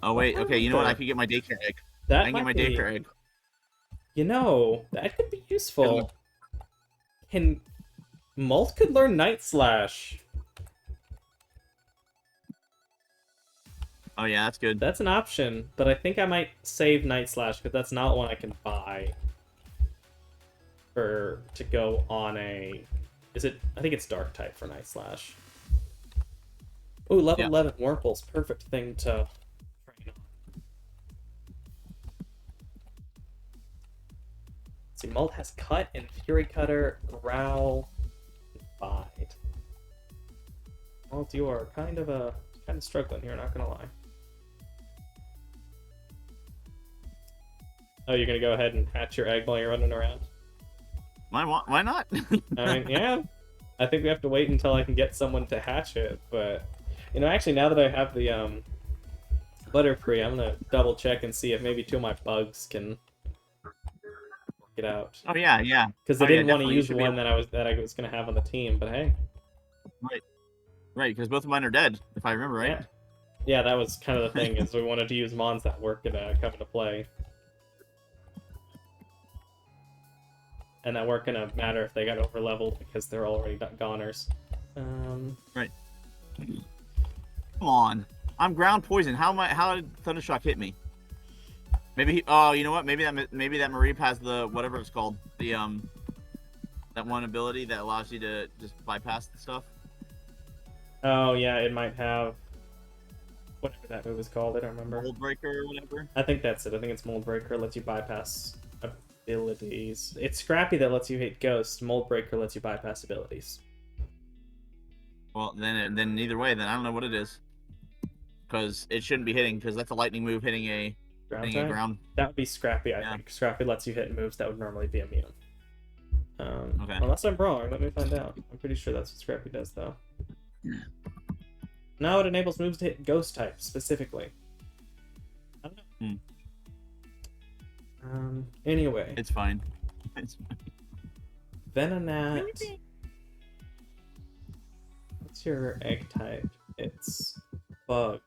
Oh wait, okay. You know what? I could get my daycare egg.
That
I can get my daycare egg.
You know, that could be useful. Molt could learn Night Slash.
Oh yeah, that's good.
That's an option, but I think I might save Night Slash because that's not one I can buy to go on a. Is it? I think it's Dark type for Night Slash. Oh, level 11 Wurmple's perfect thing to train on. See, Molt has Cut and Fury Cutter, Growl, and Bide. Molt, you are kind of struggling here, not gonna lie. Oh, you're gonna go ahead and hatch your egg while you're running around?
Why not?
I mean, yeah. I think we have to wait until I can get someone to hatch it, but you know, actually, now that I have the Butterfree, I'm gonna double check and see if maybe 2 of my bugs can work it out.
Oh yeah, yeah.
Because I didn't want to use one that I was gonna have on the team, but hey.
Right, because both of mine are dead, if I remember right.
Yeah, that was kind of the thing, is we wanted to use mons that weren't gonna come into play. And that weren't gonna matter if they got over leveled because they're already goners.
Right. Come on, I'm ground poison. How did Thundershock hit me? Maybe oh, you know what? Maybe that Mareep has the whatever it's called, the that one ability that allows you to just bypass the stuff.
Oh yeah, it might have whatever that move is called. I don't remember.
Mold Breaker or whatever.
I think that's it. I think it's Mold Breaker. Lets you bypass abilities. It's Scrappy that lets you hit Ghost. Mold Breaker lets you bypass abilities.
Well, then either way, then I don't know what it is. Because it shouldn't be hitting, because that's a lightning move hitting a ground.
That would be Scrappy, I think. Scrappy lets you hit moves that would normally be immune.
Okay.
Unless I'm wrong, let me find out. I'm pretty sure that's what Scrappy does, though. Now it enables moves to hit Ghost type, specifically. I don't know. Anyway.
It's fine. It's fine.
Venonat. What's your egg type? It's Bug.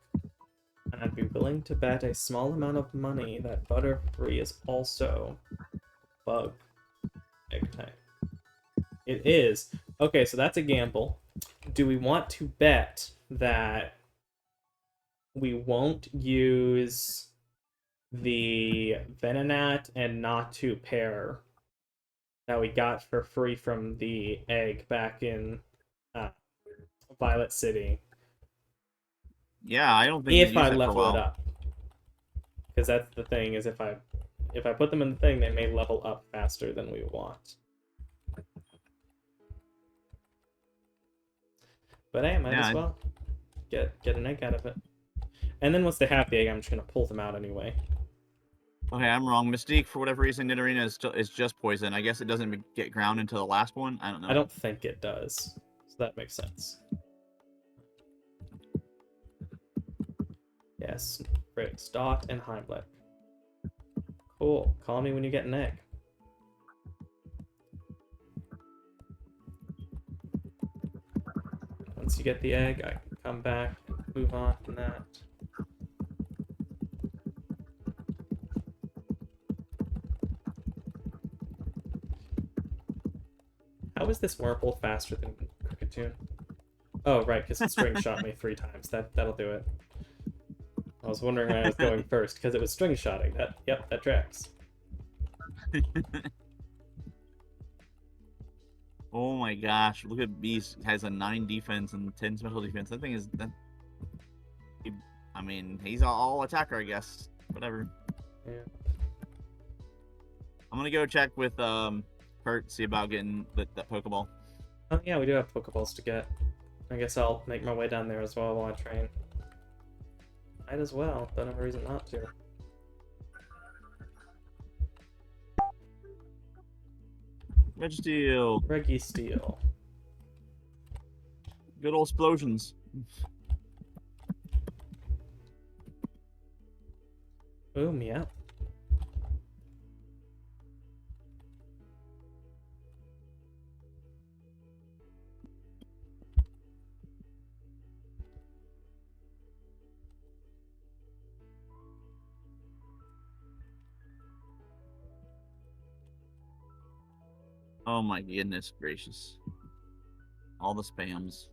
And I'd be willing to bet a small amount of money that Butterfree is also Bug egg type. It is. Okay, so that's a gamble. Do we want to bet that we won't use the Venonat and Natu pair that we got for free from the egg back in Violet City?
Yeah, I don't think
if I level it up, because that's the thing, is if I put them in the thing, they may level up faster than we want. But hey, I might as well get an egg out of it. And then once they have the egg, I'm just gonna pull them out anyway.
Okay, I'm wrong. Mystique, for whatever reason, Nidorina is just poison. I guess it doesn't get ground until the last one. I don't know.
I don't think it does. So that makes sense. Yes, Briggs, Dot, and Heimlich. Cool. Call me when you get an egg. Once you get the egg, I can come back and move on from that. How is this Wurmple faster than Cricketune? Oh, right, because it string shot me 3 times. That'll do it. I was wondering why I was going first, because it was string shotting. Yep, that tracks.
Oh my gosh! Look at Beast. Has a 9 defense and 10 special defense. That thing is that. I mean, he's all attacker, I guess. Whatever.
Yeah.
I'm gonna go check with Kurt, see about getting that Pokeball.
Oh yeah, we do have Pokeballs to get. I guess I'll make my way down there as well while I train. Might as well. Don't have a reason not to.
Registeel.
Registeel.
Good old explosions.
Boom, yeah.
Oh my goodness gracious. All the spams.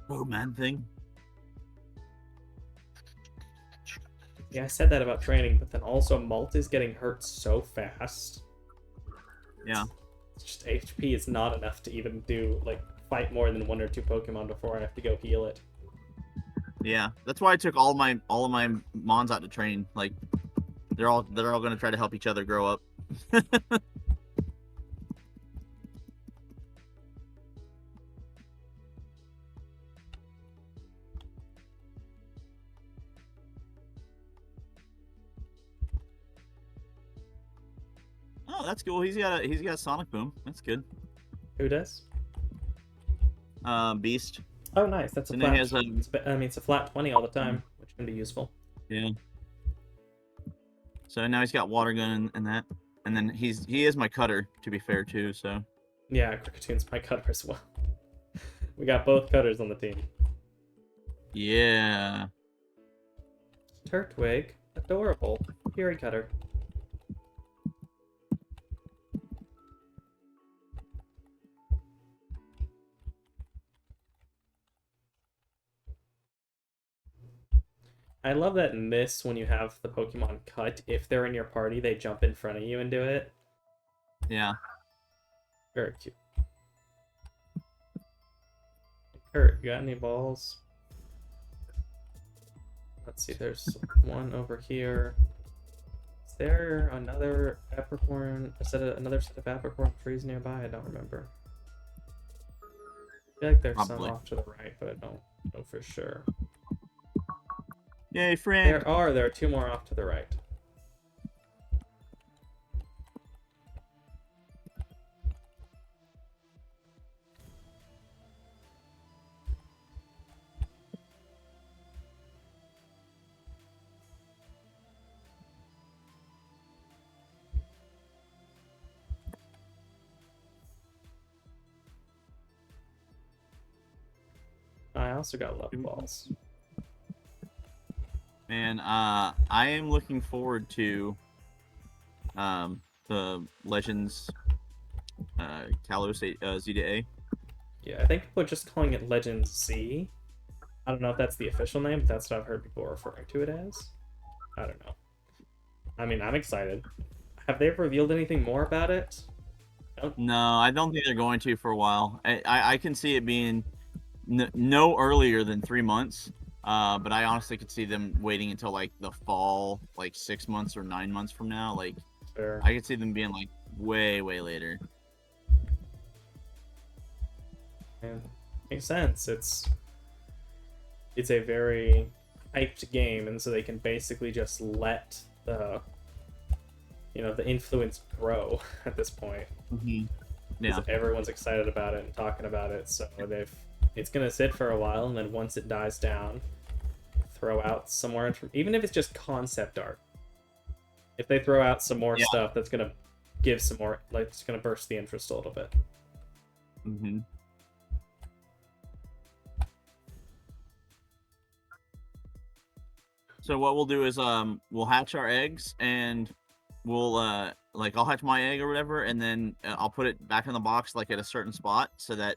Oh man thing.
Yeah, I said that about training, but then also Malt is getting hurt so fast.
Yeah.
It's just HP is not enough to even do, like, fight more than 1 or 2 Pokemon before I have to go heal it.
Yeah. That's why I took all of my Mons out to train. Like they're all gonna try to help each other grow up. Oh, that's cool. He's got a Sonic Boom. That's good.
Who does?
Beast.
Oh, nice. That's a
And then
flat.
he has
it's a flat 20 all the time, which can be useful.
Yeah. So now he's got Water Gun and that, and then he is my cutter, to be fair too. So.
Yeah, Cricketune my cutter as well. We got both cutters on the team.
Yeah.
Turtwig, adorable. Fury cutter. I love that in this, when you have the Pokemon cut, if they're in your party, they jump in front of you and do it.
Yeah.
Very cute. Kurt, you got any balls? Let's see, there's one over here. Is there another Apricorn, another set of Apricorn trees nearby? I don't remember. I feel like there's
Probably.
some off to the right, but I don't know for sure.
Yay, friend.
There are 2 more off to the right. I also got love balls.
Man, I am looking forward to the Legends Kalos Z to A.
Yeah, I think people are just calling it Legends Z. I don't know if that's the official name, but that's what I've heard people referring to it as. I don't know. I mean, I'm excited. Have they revealed anything more about it?
No, I don't think they're going to for a while. I can see it being no earlier than 3 months. But I honestly could see them waiting until like the fall, like 6 months or 9 months from now. Like,
Fair.
I could see them being like way later.
And makes sense. It's a very hyped game, and so they can basically just let the the influence grow at this point.
Mm-hmm. Yeah.
Everyone's excited about it and talking about it, so it's gonna sit for a while, and then once it dies down, throw out some more even if it's just concept art. If they throw out some more stuff, that's gonna give some more, like, it's gonna burst the interest a little bit.
Mm-hmm. So what we'll do is we'll hatch our eggs, and we'll like, I'll hatch my egg or whatever, and then I'll put it back in the box, like, at a certain spot, so that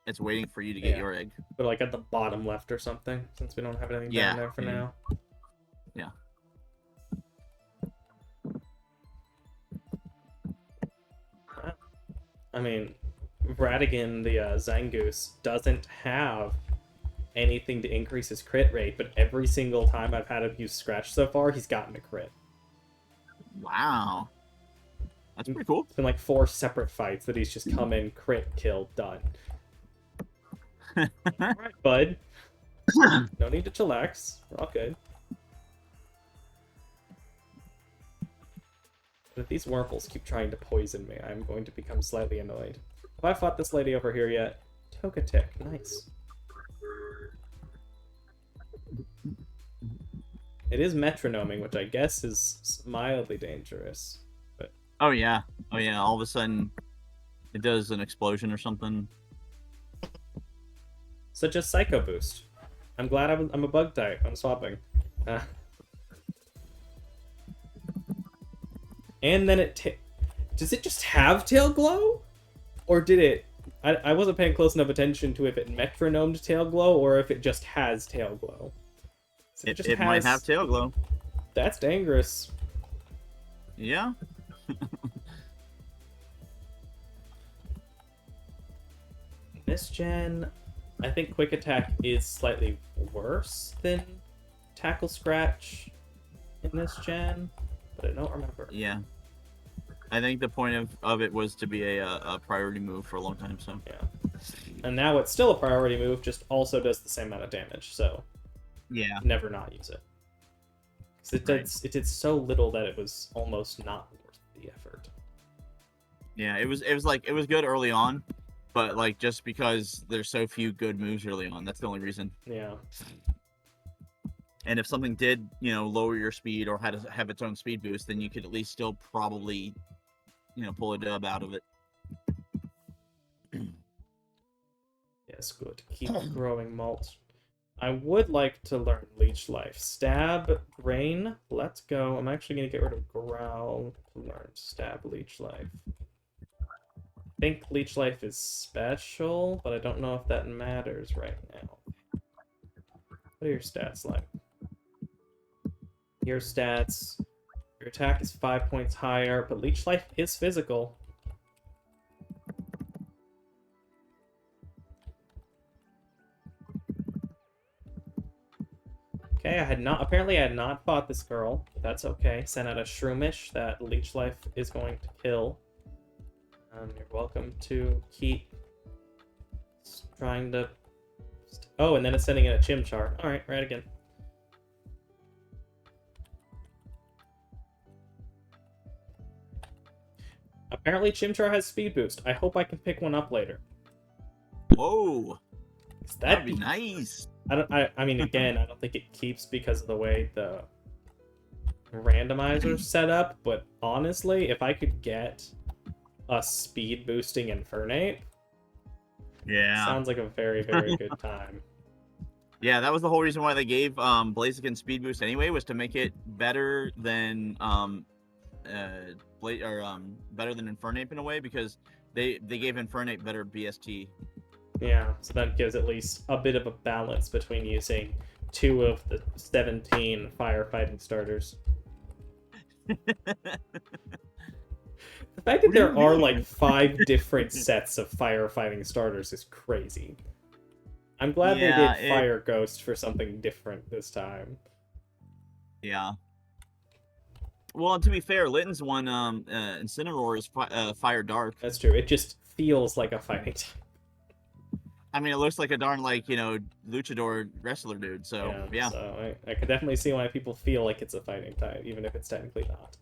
it's waiting for you to get your egg.
But like at the bottom left or something, since we don't have anything down there for now.
Yeah.
I mean, Radigan, the Zangoose, doesn't have anything to increase his crit rate, but every single time I've had him use Scratch so far, he's gotten a crit.
Wow. That's pretty cool.
It's been like 4 separate fights that he's just come in, crit, kill, done. Alright, bud. No need to chillax. We're all good. But if these Wurmples keep trying to poison me, I'm going to become slightly annoyed. Have I fought this lady over here yet? Togetic, nice. It is metronoming, which I guess is mildly dangerous. But
oh yeah, all of a sudden it does an explosion or something.
Such as Psycho Boost. I'm glad I'm a bug type. I'm swapping. And then does it just have Tail Glow? Or did it... I wasn't paying close enough attention to if it metronomed Tail Glow or if it just has Tail Glow. So
it might have Tail Glow.
That's dangerous.
Yeah.
This gen, I think Quick Attack is slightly worse than Tackle Scratch in this gen, but I don't remember.
Yeah. I think the point of it was to be a priority move for a long time, so.
Yeah. And now it's still a priority move, just also does the same amount of damage, so.
Yeah.
Never not use it. Because it did so little that it was almost not worth the effort.
Yeah, it was good early on, but like just because there's so few good moves early on, that's the only reason.
Yeah.
And if something did, lower your speed or had to have its own speed boost, then you could at least still probably, pull a dub out of it.
Yes, good. Keep growing malt. I would like to learn Leech Life. Stab, Rain, let's go. I'm actually going to get rid of Growl to learn Stab, Leech Life. I think Leech Life is special, but I don't know if that matters right now. What are your stats like? Your stats, your attack is 5 points higher, but Leech Life is physical. Okay, apparently I had not fought this girl. That's okay. Sent out a Shroomish that Leech Life is going to kill. You're welcome to keep trying to... Oh, and then it's sending in a Chimchar. Alright, right again. Apparently Chimchar has speed boost. I hope I can pick one up later.
Whoa! That'd be nice!
I mean, again, I don't think it keeps because of the way the randomizer's set up, but honestly, if I could get a speed boosting Infernape, sounds like a very, very good time.
Yeah, that was the whole reason why they gave Blaziken speed boost anyway, was to make it better than better than Infernape in a way, because they gave Infernape better BST.
Yeah, so that gives at least a bit of a balance between using 2 of the 17 firefighting starters. The fact that there are like 5 different sets of firefighting starters is crazy. I'm glad they did Fire Ghost for something different this time.
Yeah. Well, to be fair, Litten's one, Incineroar is Fire Dark.
That's true. It just feels like a fighting type.
I mean, it looks like a darn luchador wrestler dude. So yeah.
So I could definitely see why people feel like it's a fighting type, even if it's technically not.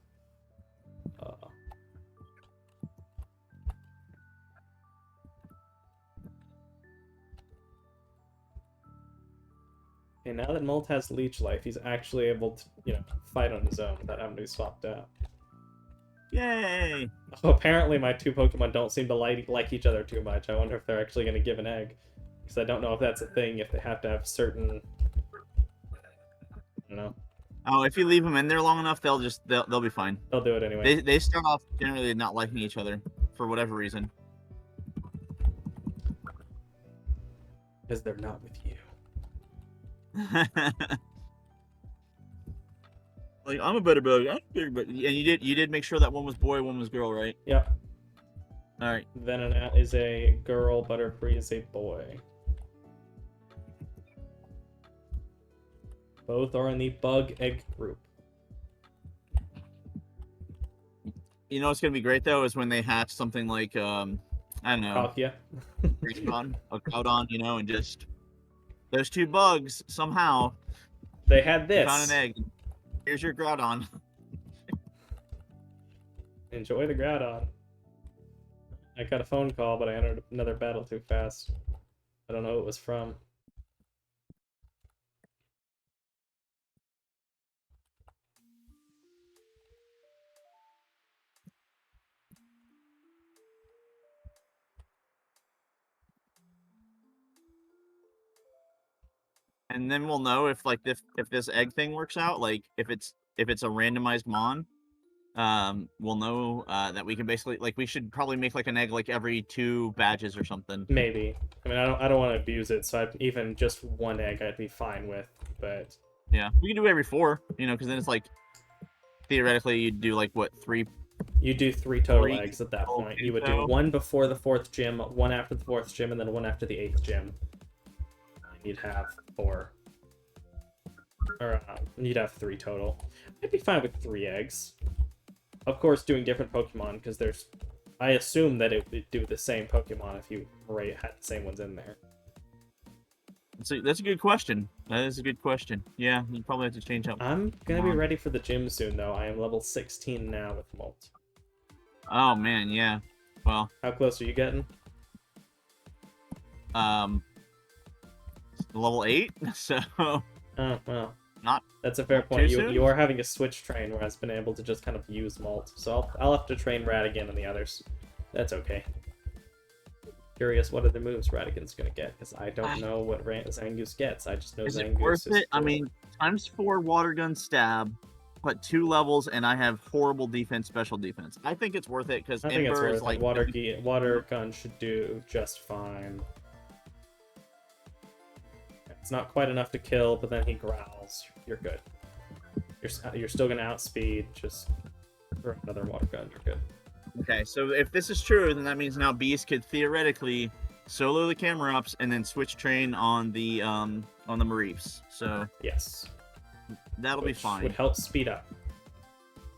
And now that Molt has Leech Life, he's actually able to, fight on his own without having to be swapped out.
Yay!
Oh, apparently my two Pokemon don't seem to like each other too much. I wonder if they're actually going to give an egg. Because I don't know if that's a thing, if they have to have certain... I don't know.
Oh, if you leave them in there long enough, they'll be fine.
They'll do it anyway.
They start off generally not liking each other for whatever reason.
Because they're not with you.
Like, I'm a better bug. And you did make sure that one was boy, one was girl, right?
Yep.
All right.
Venonat is a girl, Butterfree is a boy. Both are in the bug egg group.
You know what's gonna be great though is when they hatch something like I don't know,
Palkia.
a Groudon, and just those two bugs somehow
They had this.
found an egg. Here's your Groudon.
Enjoy the Groudon. I got a phone call, but I entered another battle too fast. I don't know who it was from.
And then we'll know if if this egg thing works out, like if it's a randomized mon, we'll know that we can basically we should probably make like an egg like every 2 badges or something.
Maybe. I mean, I don't want to abuse it, so even just one egg I'd be fine with. But
yeah, we can do every 4, because then it's like theoretically you'd do like what 3.
You do 3 total eggs at that point. You would do 1 before the 4th gym, 1 after the 4th gym, and then 1 after the 8th gym. You'd have 4. Or you'd have 3 total. I'd be fine with 3 eggs. Of course, doing different Pokemon, because I assume that it would do the same Pokemon if you had the same ones in there.
That's a good question. That is a good question. Yeah, you probably have to change up.
I'm gonna be ready for the gym soon, though. I am level 16 now with Molt.
Oh man, yeah. Well,
how close are you getting?
Level 8. So.
Oh well.
Not.
That's a fair point. You are having a switch train, where I've been able to just kind of use Molt. So I'll have to train Radigan and the others. That's okay. Curious what other moves Radigan's gonna get, because I don't know what Zangoose gets. I just know
is
Zangoose
it worth
is
it? I mean, ×4 water gun stab, but 2 levels, and I have horrible defense, special defense. I think it's worth it because Ember is like
water gun should do just fine. It's not quite enough to kill, but then he growls. You're good. You're still gonna outspeed. Just throw another water gun. You're good.
Okay, so if this is true, then that means now Beast could theoretically solo the camera ups and then switch train on the Mareefs. So
yes,
that'll be fine.
Would help speed up.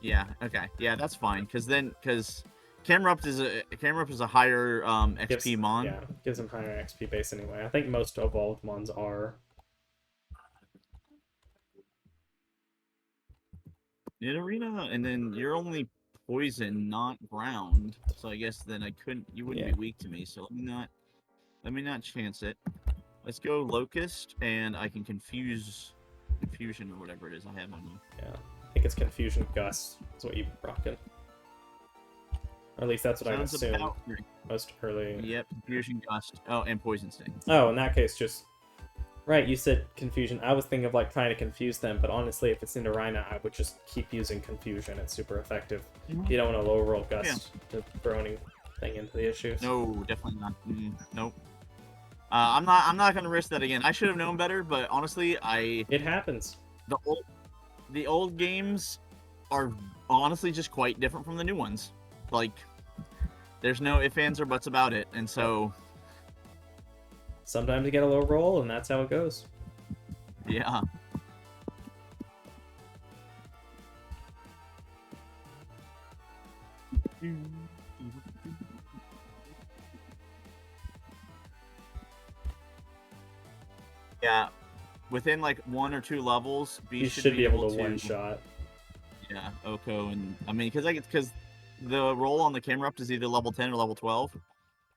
Yeah. Okay. Yeah, that's fine. Because camera up is a higher XP mon.
Yeah, gives him higher XP base anyway. I think most evolved mons are.
In arena, and then you're only poison, not ground. So I guess then you wouldn't be weak to me. So let me not chance it. Let's go Locust, and I can confusion or whatever it is I have on you.
Yeah, I think it's Confusion Gust is what you've rocking. Or at least that's what I assume. Most early.
Yep, Confusion Gust. Oh, and Poison Sting.
Oh, in that case, just right. You said Confusion. I was thinking of trying to confuse them, but honestly, if it's in Arena, I would just keep using Confusion. It's super effective.
Mm-hmm.
You don't want to low roll Gust to throw anything into the issues.
No, definitely not. Nope. I'm not gonna risk that again. I should have known better, but honestly,
It happens.
The old games are honestly just quite different from the new ones. Like, there's no ifs, ands, or buts about it, and so
sometimes you get a low roll, and that's how it goes.
Yeah. Yeah, within like 1 or 2 levels,
You
Beast
should be able to one-shot.
Yeah, Oko, and I mean, because the roll on the camera up is either level 10 or level 12.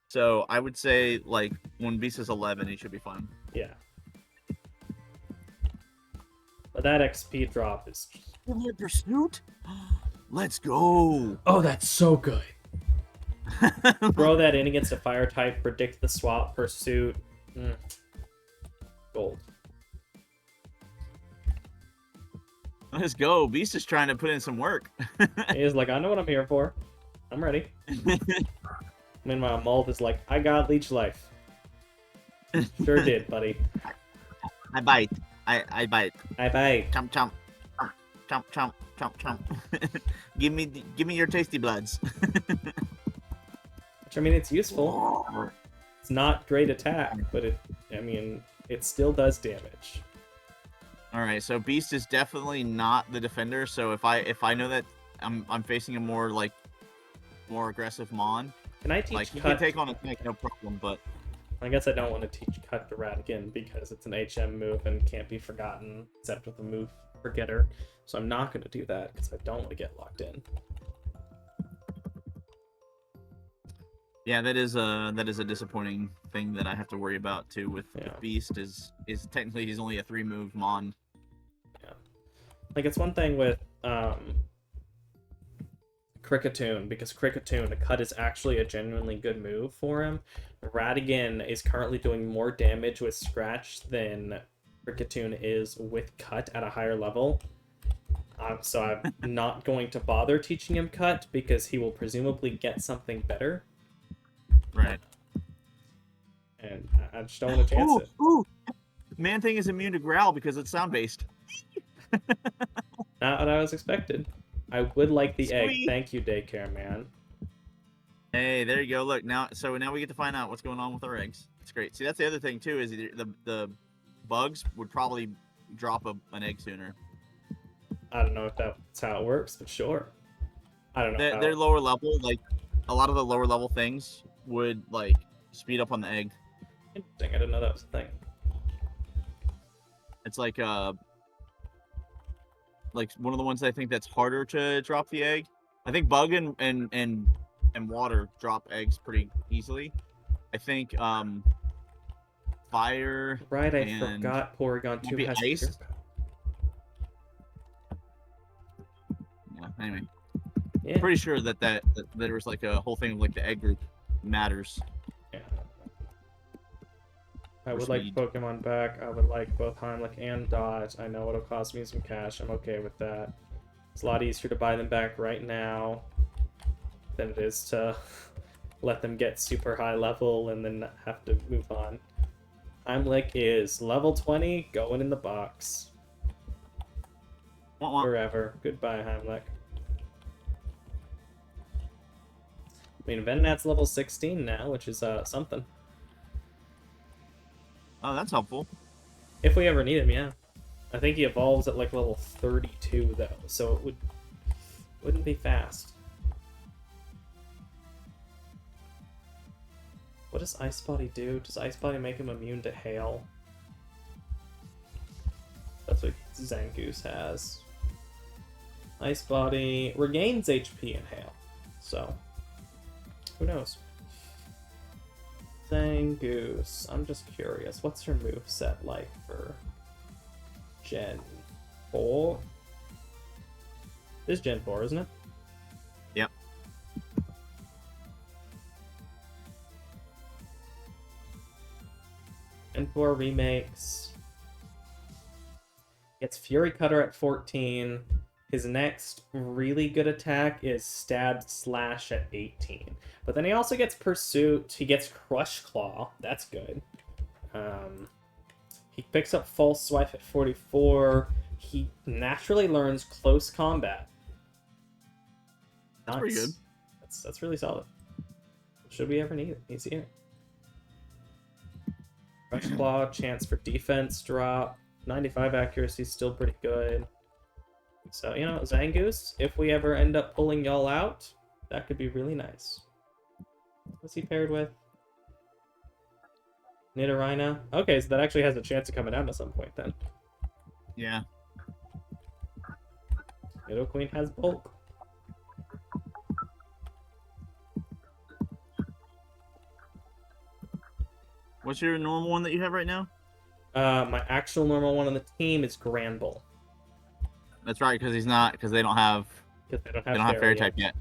So I would say like when Beast is 11, he should be fine.
Yeah. But that XP drop is...
Pursuit? Let's go!
Oh, that's so good. Throw that in against a fire type, predict the swap, pursuit. Gold.
Let's go. Beast is trying to put in some work.
He is like, I know what I'm here for. I'm ready. Meanwhile, Mulv is like, I got leech life. Sure did, buddy.
I bite. I bite.
I bite.
Chomp chomp. Chomp chomp chomp chomp. give me your tasty bloods.
Which, I mean, it's useful. It's not great attack, but it still does damage.
All right, so Beast is definitely not the defender. So if I know that I'm facing a more aggressive Mon,
can I teach
like he
cut?
can take on a tank, no problem. But
I guess I don't want to teach cut to Ratigan because it's an HM move and can't be forgotten except with the move forgetter. So I'm not going to do that because I don't want to get locked in.
yeah, that is a disappointing thing that I have to worry about too with Beast is technically he's only a 3-move Mon.
Yeah, like it's one thing with Cricketune, because Cricketune, the cut is actually a genuinely good move for him. Ratigan is currently doing more damage with Scratch than Cricketune is with cut at a higher level. So I'm not going to bother teaching him cut because he will presumably get something better.
Right.
And I just don't want to chance it.
Ooh. Man Thing is immune to growl because it's sound based.
Not what I was expected. I would like the egg.
Sweet.
Thank you, daycare man.
Hey, there you go. Look, now we get to find out what's going on with our eggs. It's great. See, that's the other thing too, is the bugs would probably drop an egg sooner.
I don't know if that's how it works, but sure. I don't know.
They're lower level, like a lot of the lower level things would like speed up on the egg.
Interesting. I didn't know that was a thing.
It's like one of the ones I think that's harder to drop the egg. I think bug and water drop eggs pretty easily. I think fire.
Right, I forgot Porygon 2 has
ice. Yeah. Anyway,
yeah.
Pretty sure that there was like a whole thing of like the egg group matters.
Yeah. I would like Pokemon back. I would like both Heimlich and Dodge. I know it'll cost me some cash. I'm okay with that. It's a lot easier to buy them back right now than it is to let them get super high level and then have to move on. Heimlich is level 20, going in the box. Forever. Goodbye, Heimlich. I mean, Venonat's level 16 now, which is something.
Oh, that's helpful.
If we ever need him, yeah. I think he evolves at like level 32 though, so it wouldn't be fast. What does Ice Body do? Does Ice Body make him immune to hail? That's what Zangoose has. Ice Body regains HP in hail, so who knows? Zangoose. I'm just curious. What's her moveset like for Gen 4? This is Gen 4, isn't it?
Yep.
Gen 4 remakes. Gets Fury Cutter at 14. His next really good attack is Stab Slash at 18. But then he also gets Pursuit. He gets Crush Claw. That's good. He picks up False Swipe at 44. He naturally learns Close Combat.
That's pretty good.
That's really solid. Should we ever need it? He's here. Crush Claw, chance for defense drop. 95 accuracy is still pretty good. So, you know, Zangoose, if we ever end up pulling y'all out, that could be really nice. What's he paired with? Nidorina. Okay, so that actually has a chance of coming out at some point then.
Yeah.
Nidoqueen has bulk.
What's your normal one that you have right now?
My actual normal one on the team is Granbull.
That's right, because they don't have
Because they don't
they don't have fairy type yet.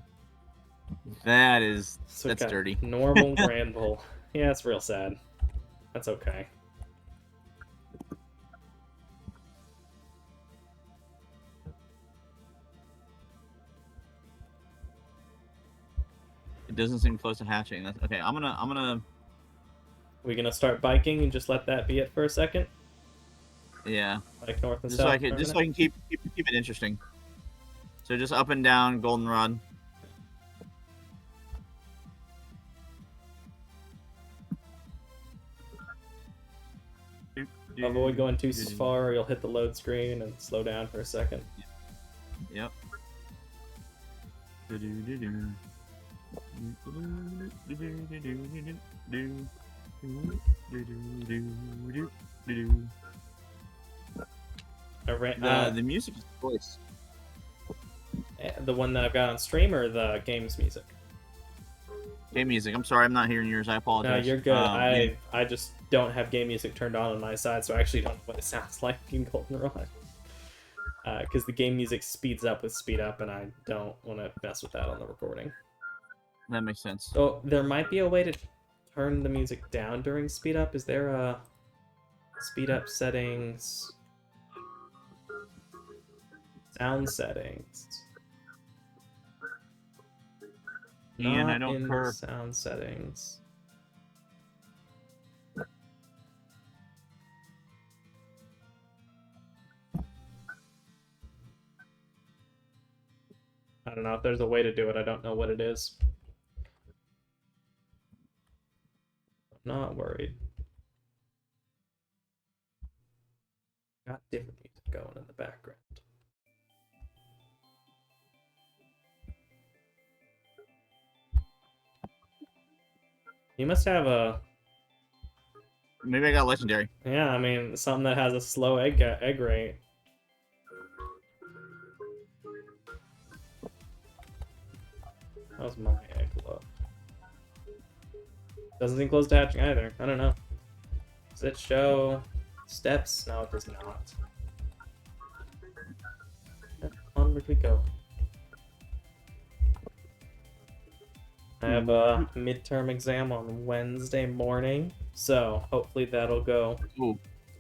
That's dirty.
Normal Granbull. Yeah, it's real sad. That's okay.
It doesn't seem close to hatching. That's okay. I'm gonna.
We gonna start biking and just let that be it for a second?
Yeah.
Like north and
Just
south.
so I can keep it interesting. So just up and down, goldenrod.
Avoid going too far, or you'll hit the load screen and slow down for a second.
Yep. The music is voice.
The one that I've got on stream or the game's music?
Game music. I'm sorry, I'm not hearing yours. I apologize.
No, you're good. I just don't have game music turned on my side, so I actually don't know what it sounds like in Goldenrod. Because the game music speeds up with speed up, and I don't want to mess with that on the recording.
That makes sense.
So there might be a way to turn the music down during speed up. Is there a speed up settings? Sound settings.
Ian,
Not
I don't
in
care.
sound settings. I don't know if there's a way to do it. I don't know what it is. I'm not worried. Got different music going in the background. You must have a...
Maybe I got legendary.
Yeah, I mean, something that has a slow egg rate. How's my egg low? Doesn't seem close to hatching either. I don't know. Does it show steps? No, it does not. Onward we go. I have a midterm exam on Wednesday morning, so hopefully that'll go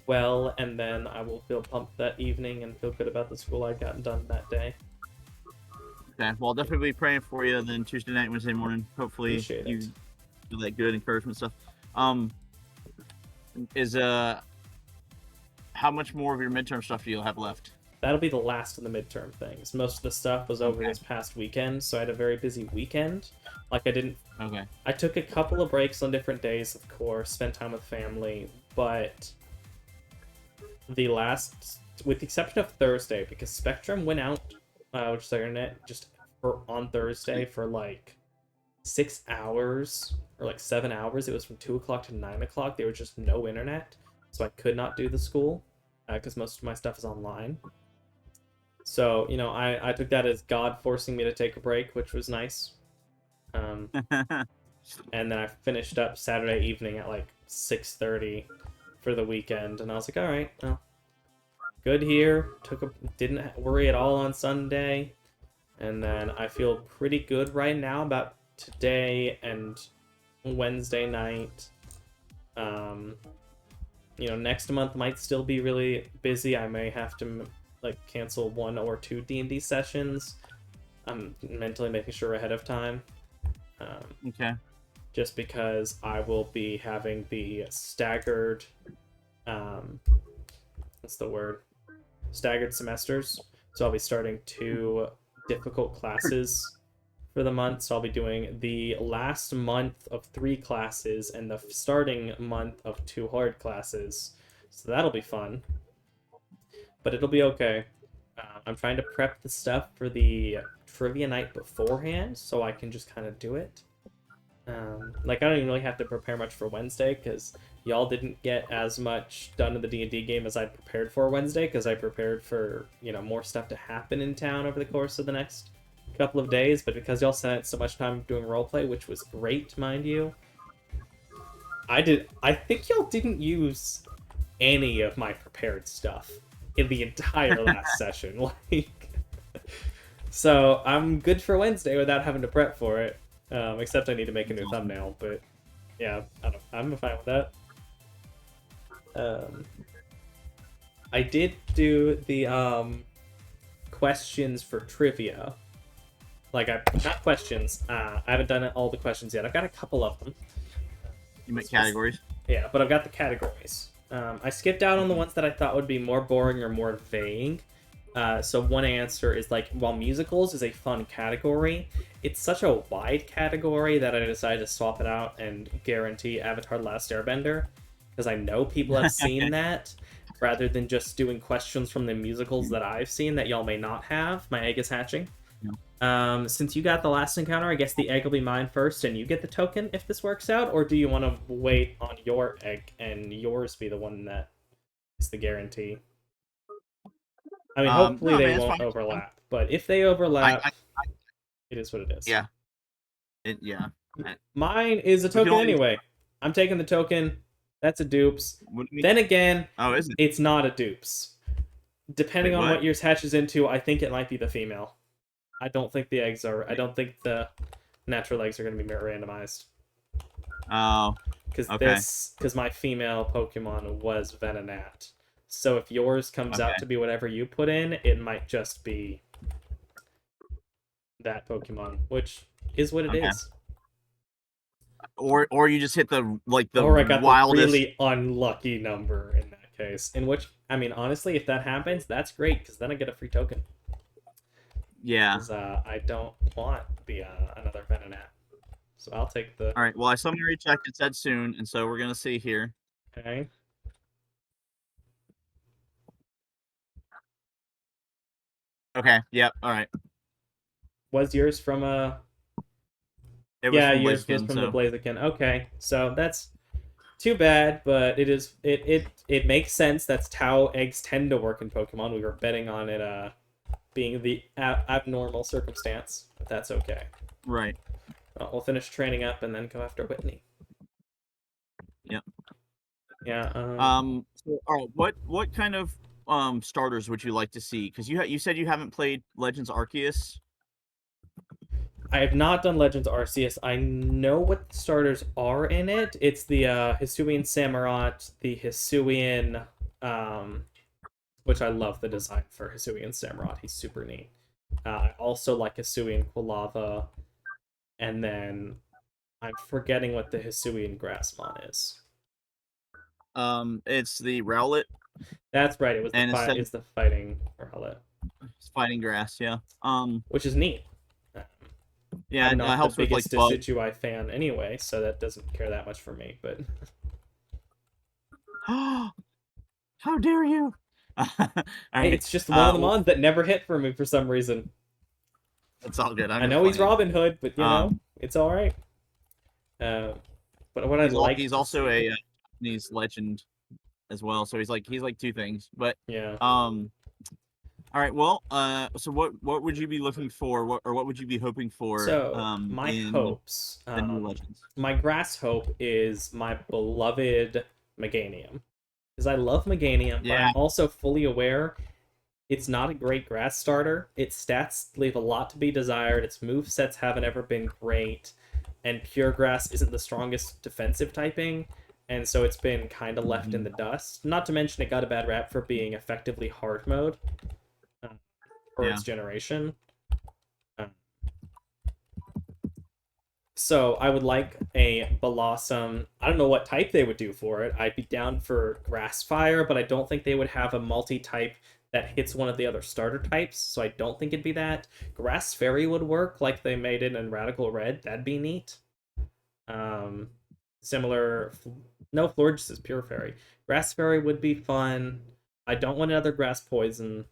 well, and then I will feel pumped that evening and feel good about the school I got done that day.
Okay, well, I'll definitely be praying for you then Tuesday night, Wednesday morning. Hopefully you do that good encouragement stuff. How much more of your midterm stuff do you have left?
That'll be the last of the midterm things. Most of the stuff was over this past weekend, so I had a very busy weekend. Like, I took a couple of breaks on different days, of course, spent time with family, but the last, with the exception of Thursday, because Spectrum went out, which is our internet, just on Thursday for like 6 hours, or like 7 hours. It was from 2 o'clock to 9 o'clock. There was just no internet, so I could not do the school, because most of my stuff is online. So, you know, I took that as God forcing me to take a break, which was nice. And then I finished up Saturday evening at like 6:30 for the weekend, and I was like, all right, well, good here. Didn't worry at all on Sunday, and then I feel pretty good right now about today and Wednesday night. You know, next month might still be really busy. I may have to like cancel 1 or 2 D&D sessions. I'm mentally making sure ahead of time.
Okay.
Just because I will be having the staggered, what's the word? Staggered semesters. So I'll be starting 2 difficult classes for the month. So I'll be doing the last month of 3 classes and the starting month of 2 hard classes. So that'll be fun. But it'll be okay. I'm trying to prep the stuff for the trivia night beforehand, so I can just kind of do it. Like, I don't even really have to prepare much for Wednesday, because y'all didn't get as much done in the D&D game as I prepared for Wednesday, because I prepared for, more stuff to happen in town over the course of the next couple of days, but because y'all spent so much time doing roleplay, which was great, mind you, I think y'all didn't use any of my prepared stuff in the entire last session. So I'm good for Wednesday without having to prep for it. Except I need to make a new thumbnail, but yeah, I'm fine with that. I did do the questions for trivia. Not questions. I haven't done all the questions yet. I've got a couple of them.
You make categories?
Yeah, but I've got the categories. I skipped out on the ones that I thought would be more boring or more vague. So one answer is while musicals is a fun category, it's such a wide category that I decided to swap it out and guarantee Avatar: The Last Airbender, because I know people have seen that, rather than just doing questions from the musicals that I've seen that y'all may not have. My egg is hatching.
Yeah.
Since you got the last encounter, I guess the egg will be mine first, and you get the token if this works out, or do you want to wait on your egg and yours be the one that is the guarantee? I mean, hopefully
no,
they
man,
won't overlap, but if they overlap,
I
it is what it is.
Yeah.
Mine is a token anyway. I'm taking the token. That's a dupes. Then again,
is it?
It's not a dupes. Depending on what yours hatches into, I think it might be the female. I don't think the eggs are. I don't think the natural eggs are going to be randomized.
Oh.
Because my female Pokemon was Venonat. So if yours comes out to be whatever you put in, it might just be that Pokemon, which is what it is.
Or you just hit the
or I got
wildest...
the really unlucky number in that case. In which, I mean, honestly, if that happens, that's great, because then I get a free token.
Yeah.
I don't want the another Venonat. So I'll take the...
Alright, well, I summary checked. It said soon, and so we're going to see here.
Okay.
Okay, yep, alright.
Was yours from a... yours was from the Blaziken. Okay, so that's too bad, but it makes sense. That's how eggs tend to work in Pokemon. We were betting on it being the abnormal circumstance, but that's okay.
Right.
Well, we'll finish training up and then go after Whitney.
Yep.
Yeah.
So, all right, what kind of starters would you like to see? Because you said you haven't played Legends Arceus.
I have not done Legends Arceus. I know what the starters are in it. It's the Hisuian Samurott, the Hisuian, which I love the design for Hisuian Samurott. He's super neat. I also like Hisuian Quilava, and then I'm forgetting what the Hisuian Grassmon is.
It's the Rowlet.
That's right. It was it's the fighting Rowlet.
It's fighting grass, yeah.
Which is neat.
Yeah,
I'm not
helps
the biggest
with
Decidueye fan anyway, so that doesn't care that much for me. But
how dare you!
Hey, it's just one of the mons that never hit for me for some reason.
It's all good.
I know he's Robin Hood, but you know it's all right. But what I like,
he's also a Japanese legend as well. So he's like two things. But
yeah.
All right. Well, so what would you be looking for? What would you be hoping for?
So my hopes,
the new Legends.
My grass hope is my beloved Meganium, because I love Meganium, but I'm also fully aware it's not a great grass starter. Its stats leave a lot to be desired. Its movesets haven't ever been great, and pure grass isn't the strongest defensive typing, and so it's been kind of left in the dust. Not to mention it got a bad rap for being effectively hard mode. For its generation. So I would like a Blossom. I don't know what type they would do for it. I'd be down for Grass Fire, but I don't think they would have a multi-type that hits one of the other starter types, so I don't think it'd be that. Grass Fairy would work like they made it in Radical Red. That'd be neat. Similar... No, Florges is Pure Fairy. Grass Fairy would be fun. I don't want another Grass Poison.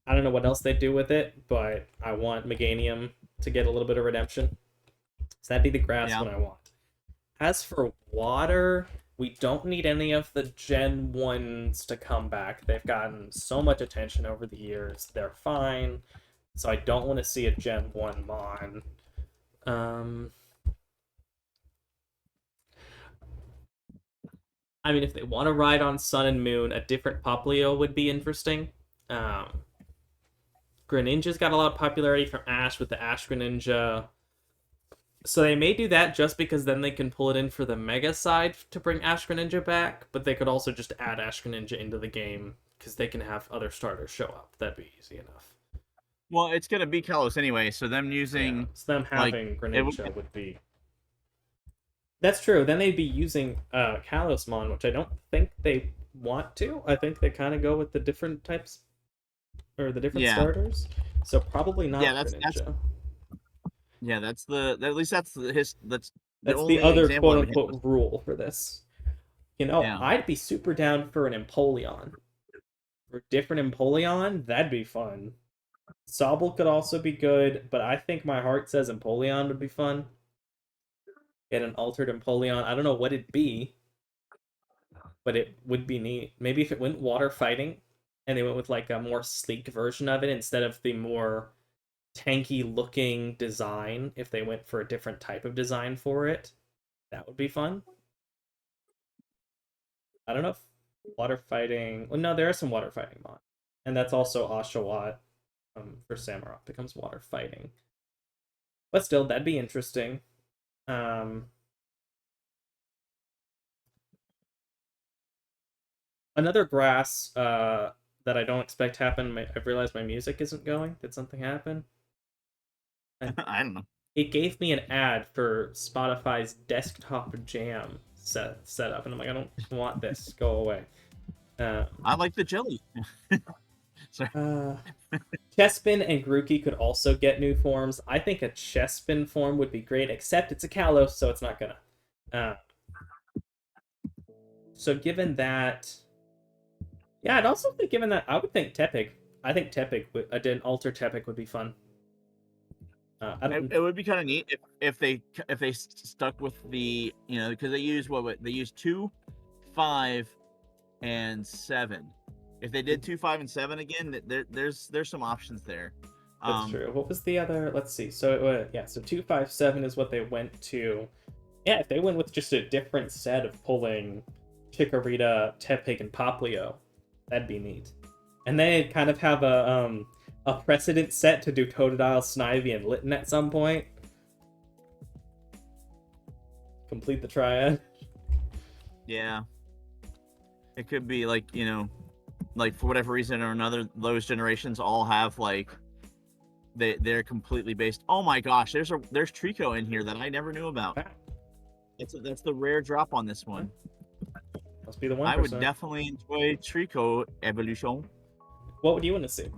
I don't know what else they'd do with it, but I want Meganium to get a little bit of redemption. So that'd be the grass one I want. As for water, we don't need any of the Gen 1s to come back. They've gotten so much attention over the years. They're fine. So I don't want to see a Gen 1 Mon. I mean, if they want to ride on Sun and Moon, a different Poplio would be interesting. Greninja's got a lot of popularity from Ash with the Ash Greninja. So they may do that just because then they can pull it in for the Mega side to bring Ash Greninja back, but they could also just add Ash Greninja into the game because they can have other starters show up. That'd be easy enough.
Well, it's gonna be Kalos anyway, so them using
So them having
like,
Greninja would be. That's true. Then they'd be using Kalos which I don't think they want to. I think they kind of go with the different types or the different starters. So probably not Greninja.
That's the at least that's that's
the other quote unquote rule for this. I'd be super down for an Empoleon. For different Empoleon, that'd be fun. Sobble could also be good, but I think my heart says Empoleon would be fun. Get an altered Empoleon. I don't know what it'd be, but it would be neat. Maybe if it went water fighting, and they went with like a more sleek version of it instead of the more tanky looking design. If they went for a different type of design for it, that would be fun. I don't know if water fighting. Well, no, there are some water fighting mod, and that's also Oshawott for Samurott becomes water fighting. But still, that'd be interesting. Another grass that I don't expect happen. I've realized my music isn't going. Did something happen?
I don't know.
It gave me an ad for Spotify's desktop jam setup, and I'm like, I don't want this. Go away.
I like the jelly.
Sorry. Chespin and Grookey could also get new forms. I think a Chespin form would be great, except it's a Kalos, so it's not gonna. So given that, yeah, I'd also think given that I would think Tepig. I think Tepig an Alter Tepig would be fun.
It would be kind of neat if they stuck with the because they use they use 2, 5, and 7. If they did 2, 5, and 7 again, there's some options there.
That's true. What was the other? Let's see. So so 2, 5, 7 is what they went to. Yeah, if they went with just a different set of pulling Chikorita, Tepig, and Poplio, that'd be neat. And they kind of have a precedent set to do Totodile, Snivy, and Litten at some point. Complete the triad.
Yeah. It could be like, like for whatever reason or another, those generations all have like they're completely based. Oh my gosh, there's Trico in here that I never knew about. That's the rare drop on this one.
Must be the 1%.
I would definitely enjoy Trico evolution.
What would you want to see?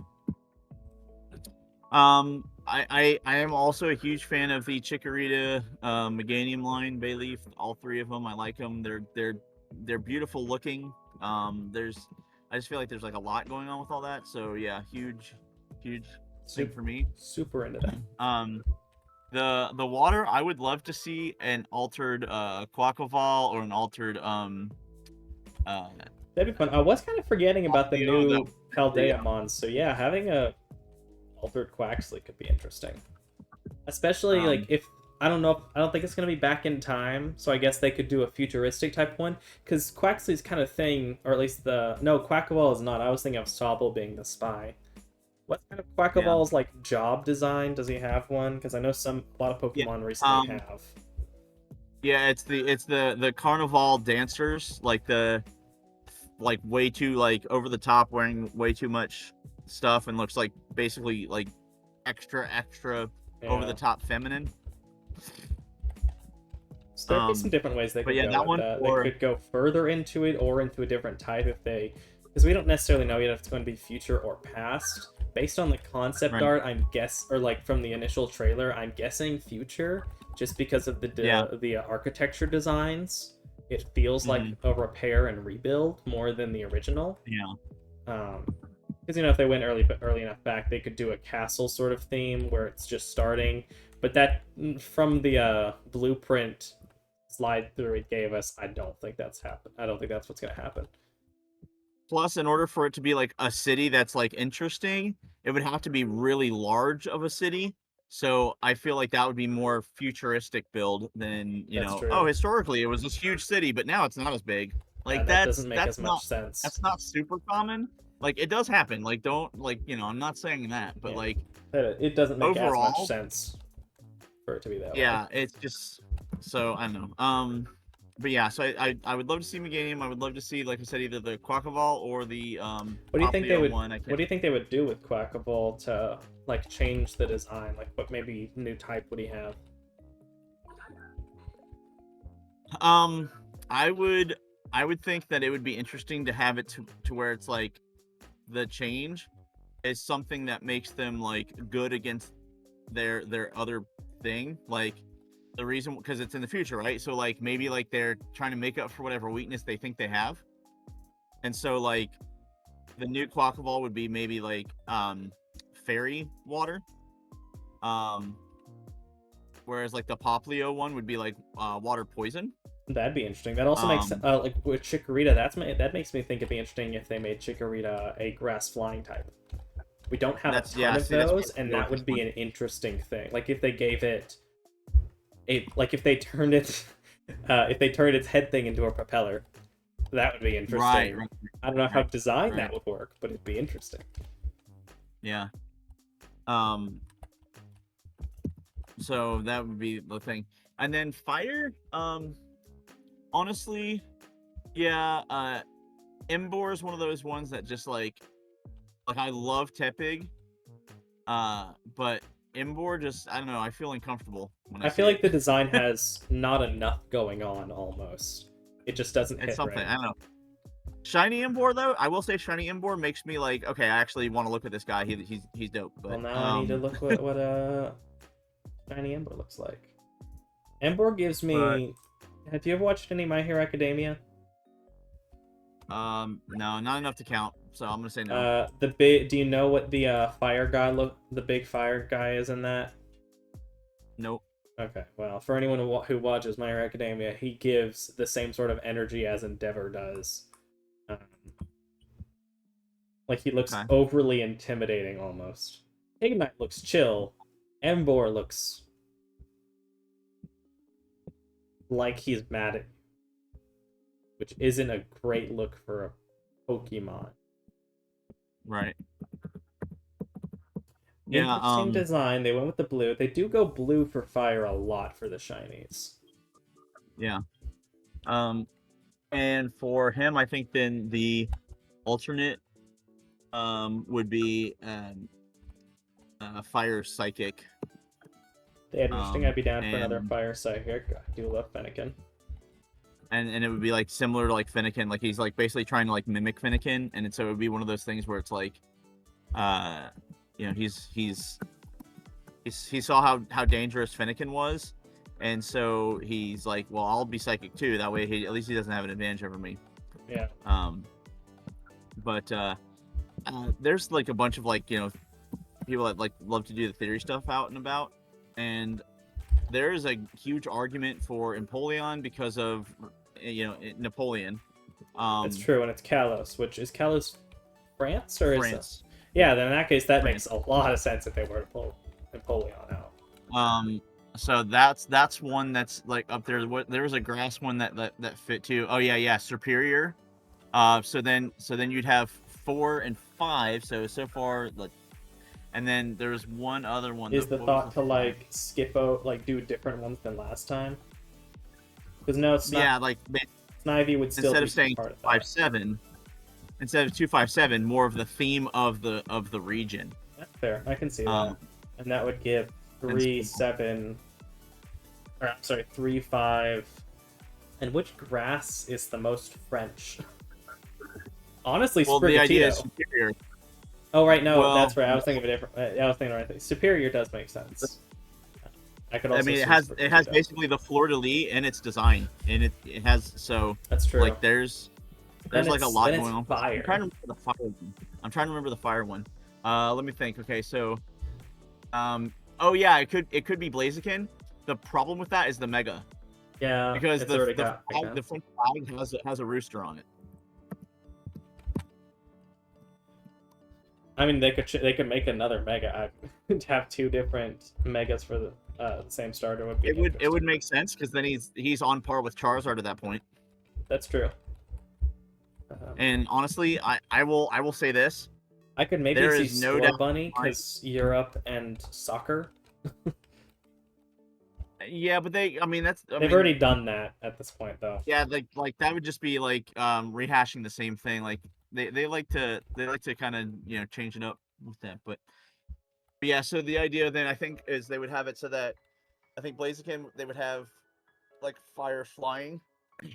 I am also a huge fan of the Chikorita Meganium line, Bayleaf. All 3 of them, I like them. They're beautiful looking. I just feel like there's like a lot going on with all that. So yeah, huge thing for me.
Super into that.
The water, I would love to see an altered Quaquaval or an altered
that'd be fun. I was kind of forgetting about the new Paldeamon, so yeah, having a altered Quaxley could be interesting. Especially like if I don't think it's gonna be back in time, so I guess they could do a futuristic type one. Because Quaxley's kind of thing, or at least Quaquaval is not. I was thinking of Sobble being the spy. What kind of Quaquaval's like job design? Does he have one? Because I know a lot of Pokemon recently have.
Yeah, it's the Carnival dancers, like way too like over the top, wearing way too much stuff, and looks like basically like extra over the top feminine.
So there'd be some different ways they could go with that. They could go further into it or into a different type because we don't necessarily know yet if it's going to be future or past. Based on the concept art, or like from the initial trailer, I'm guessing future, just because of the architecture designs. It feels like a repair and rebuild more than the original.
Yeah.
Because if they went early enough back, they could do a castle sort of theme where it's just starting. But that from the blueprint slide through it gave us, I don't think that's happen. I don't think that's what's gonna happen.
Plus, in order for it to be like a city that's like interesting, it would have to be really large of a city. So I feel like that would be more futuristic build than,
That's true.
oh, historically it was this huge city, but now it's not as big. Like
that doesn't make as much sense.
That's not super common. Like it does happen. Like don't like I'm not saying that, but like
it doesn't make
overall,
as much sense for it to be that way.
Yeah, it's just so I don't know. But yeah, so I would love to see Meganium. I would love to see, like I said, either the Quackball or the
What do you think they would?
one.
What do you think they would do with Quackball to like change the design? Like, what maybe new type would he have?
I would think that it would be interesting to have it to where it's like the change is something that makes them like good against their other thing, like the reason because it's in the future, right? So like maybe like they're trying to make up for whatever weakness they think they have, and so like the new Quackball would be maybe like fairy water, whereas like the Poplio one would be like water poison.
That'd be interesting. That also makes like with Chikorita. That makes me think it'd be interesting if they made Chikorita a grass flying type. We don't have a ton of those, and that would be an interesting thing. Like if they gave it if they turned its head thing into a propeller, that would be interesting.
Right.
I don't know how design that would work, but it'd be interesting.
Yeah. So that would be the thing. And then fire, honestly, yeah, Embor is one of those ones that just like I love Tepig, but Embor just, I don't know, I feel uncomfortable when I
feel like the design has not enough going on almost. It just doesn't hit
something,
right.
I don't know. Shiny Embor though, I will say Shiny Embor makes me like, okay, I actually want to look at this guy. He's dope. But,
well, now I need to look what Shiny Embor looks like. Embor gives me. Have you ever watched any My Hero Academia?
No, not enough to count. So I'm gonna say no.
Do you know what the fire guy the big fire guy is in that?
Nope.
Okay, well, for anyone who watches My Hero Academia, he gives the same sort of energy as Endeavor does. Like he looks overly intimidating almost. Ignite looks chill. Embor looks like he's mad at you, which isn't a great look for a Pokemon.
Right.
Interesting design. They went with the blue. They do go blue for fire a lot for the shinies.
Yeah. And for him, I think then the alternate would be fire psychic.
Interesting. I'd be down for another fire psychic. I do love Fennekin.
And it would be like similar to like Fennekin, like he's like basically trying to like mimic Fennekin, and so it would be one of those things where it's like, he saw how dangerous Fennekin was, and so he's like, well, I'll be psychic too. That way, at least he doesn't have an advantage over me.
Yeah.
But there's like a bunch of like people that like love to do the theory stuff out and about, and there is a huge argument for Empoleon because of Napoleon.
That's true, and it's Kalos, which is Kalos France or
France.
Is yeah, then in that case that makes a lot of sense if they were to pull Empoleon out.
So that's one that's like up there. There was a grass one that fit too. Oh yeah, Superior. So then you'd have 4 and 5. So far, like, and then there's one other one.
Is the thought to like skip out, like do different ones than last time? Because no, it's not.
Yeah, like
Snivy would still
instead
be
of saying
part of
5-7, instead of 2-5-7, more of the theme of the region.
That's fair. I can see that, and that would give 3-7. Or, I'm sorry, 3-5. And which grass is the most French? Honestly,
well,
Sprigatito.
The idea is Superior.
Oh right, no, that's right. I was thinking of a different. I was thinking the right thing. Superior does make sense. I could also.
I mean, it has basically the fleur de lis in its design, and it has so.
That's true.
Like there's like a lot going on.
Fire.
I'm trying to remember the fire one. Let me think. Okay, so, oh yeah, it could be Blaziken. The problem with that is the Mega.
Yeah,
because
it's already got
the front flag has a rooster on it.
I mean, they could make another mega. To have two different megas for the same starter would be.
It would make sense because then he's on par with Charizard at that point.
That's true.
And honestly, I will say this.
I could maybe
there
see
is no
Score
doubt
Bunny because Europe and soccer.
Yeah, but they've
already done that at this point, though.
Yeah, like that would just be like rehashing the same thing. Like they like to kind of change it up with that. But yeah, so the idea then I think is they would have it so that I think Blaziken they would have like fire flying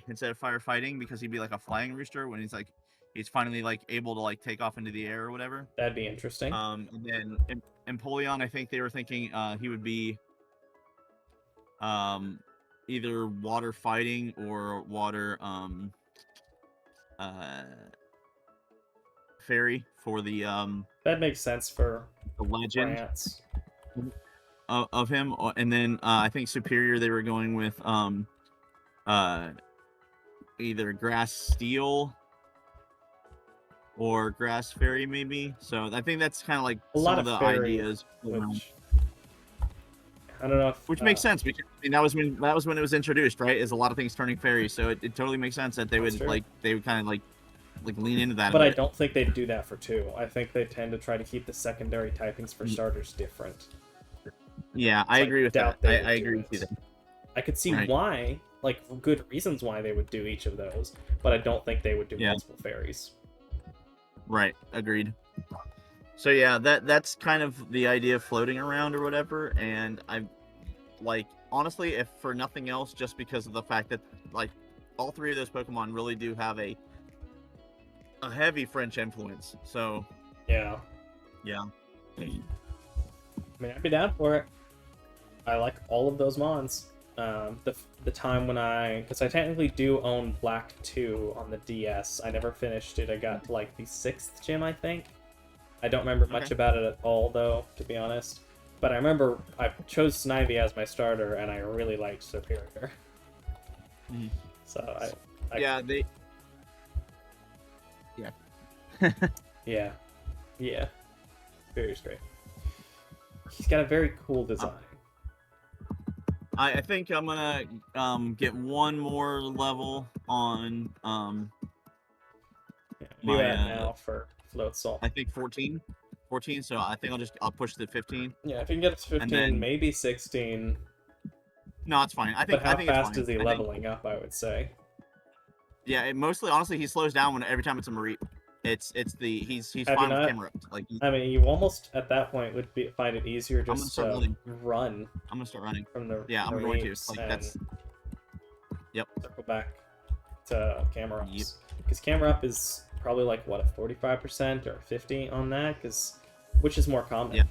instead of fire fighting because he'd be like a flying rooster when he's finally like able to like take off into the air or whatever.
That'd be interesting.
And then Empoleon, I think they were thinking he would be either water fighting or water fairy for the
that makes sense for
the legend
France.
Of him. And then I think Superior they were going with either grass steel or grass fairy maybe. So I think that's kind of like some of the ideas.
Which, I don't know
which makes sense because I mean, that was when it was introduced, right? Is a lot of things turning fairy, so it totally makes sense that they would kind of like lean into that.
But I don't think they'd do that for 2. I think they tend to try to keep the secondary typings for starters different.
Yeah, I agree with that. I agree with you there.
I could see why, like good reasons why they would do each of those, but I don't think they would do multiple fairies.
Right, agreed. So yeah, that's kind of the idea floating around or whatever, and I like honestly, if for nothing else, just because of the fact that like all 3 of those Pokemon really do have a heavy French influence. So
yeah.
I
mean, I'd be down for it. I like all of those mons. The time when because I technically do own Black 2 on the DS. I never finished it. I got to like the 6th gym, I think. I don't remember much about it at all, though, to be honest. But I remember I chose Snivy as my starter, and I really liked Superior. So
yeah.
Superior's great. He's got a very cool design.
I think I'm gonna get one more level on
do that now for Float Soul.
I think 14, so I think I'll push to 15.
Yeah, if you can get to 15, then, maybe 16.
No, it's fine. I think.
But how
fast
it's fine. Is he leveling up? I would say.
Yeah, mostly honestly he slows down every time it's a Mareep. He's fine with camera up. Like
I mean, you almost at that point would find it easier just to run.
I'm gonna start running
from the
I'm going to. Like that's. Yep.
Circle back to camera ups because camera up is probably like what a 45% or 50 on that which is more common.
Yeah.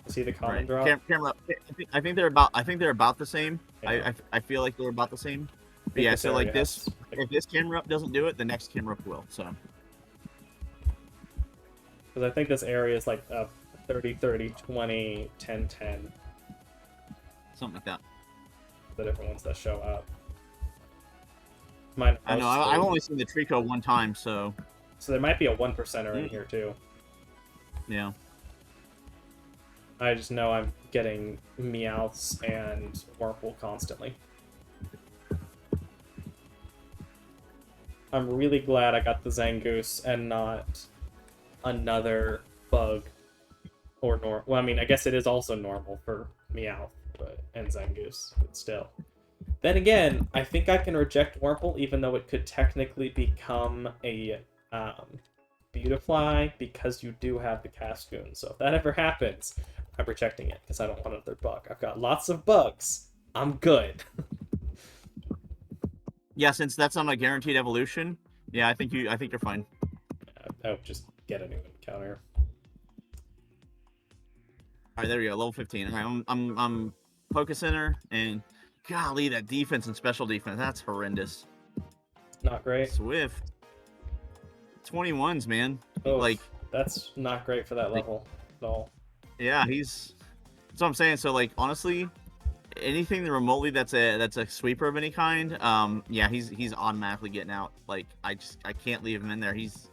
See the common drop.
Camera up. I think they're about the same. Yeah. I feel like they're about the same. But yeah, so like this, if this camera up doesn't do it, the next camera up will. So.
Because I think this area is like 30, 30, 20, 10, 10.
Something like that.
The different ones that show up.
I know, I've only seen the Trico one time, so...
So there might be a 1%er in here, too.
Yeah.
I just know I'm getting Meowths and Wurmple constantly. I'm really glad I got the Zangoose and not another bug or normal. Well, I mean, I guess it is also normal for Meowth and Zangoose, but still. Then again, I think I can reject Wurmple, even though it could technically become a Beautifly, because you do have the Cascoon. So if that ever happens, I'm rejecting it because I don't want another bug. I've got lots of bugs. I'm good.
Yeah, since that's not a guaranteed evolution, yeah, I think you're fine.
I would just get a new encounter.
All right, there we go, level 15. All right, I'm Poké Center, and golly, that defense and special defense, that's horrendous.
Not great.
Swift. 21s, man.
Oh,
like
that's not great for that level at all.
Yeah, that's what I'm saying. So like honestly, anything remotely that's a sweeper of any kind, yeah, he's automatically getting out. Like I can't leave him in there.
He's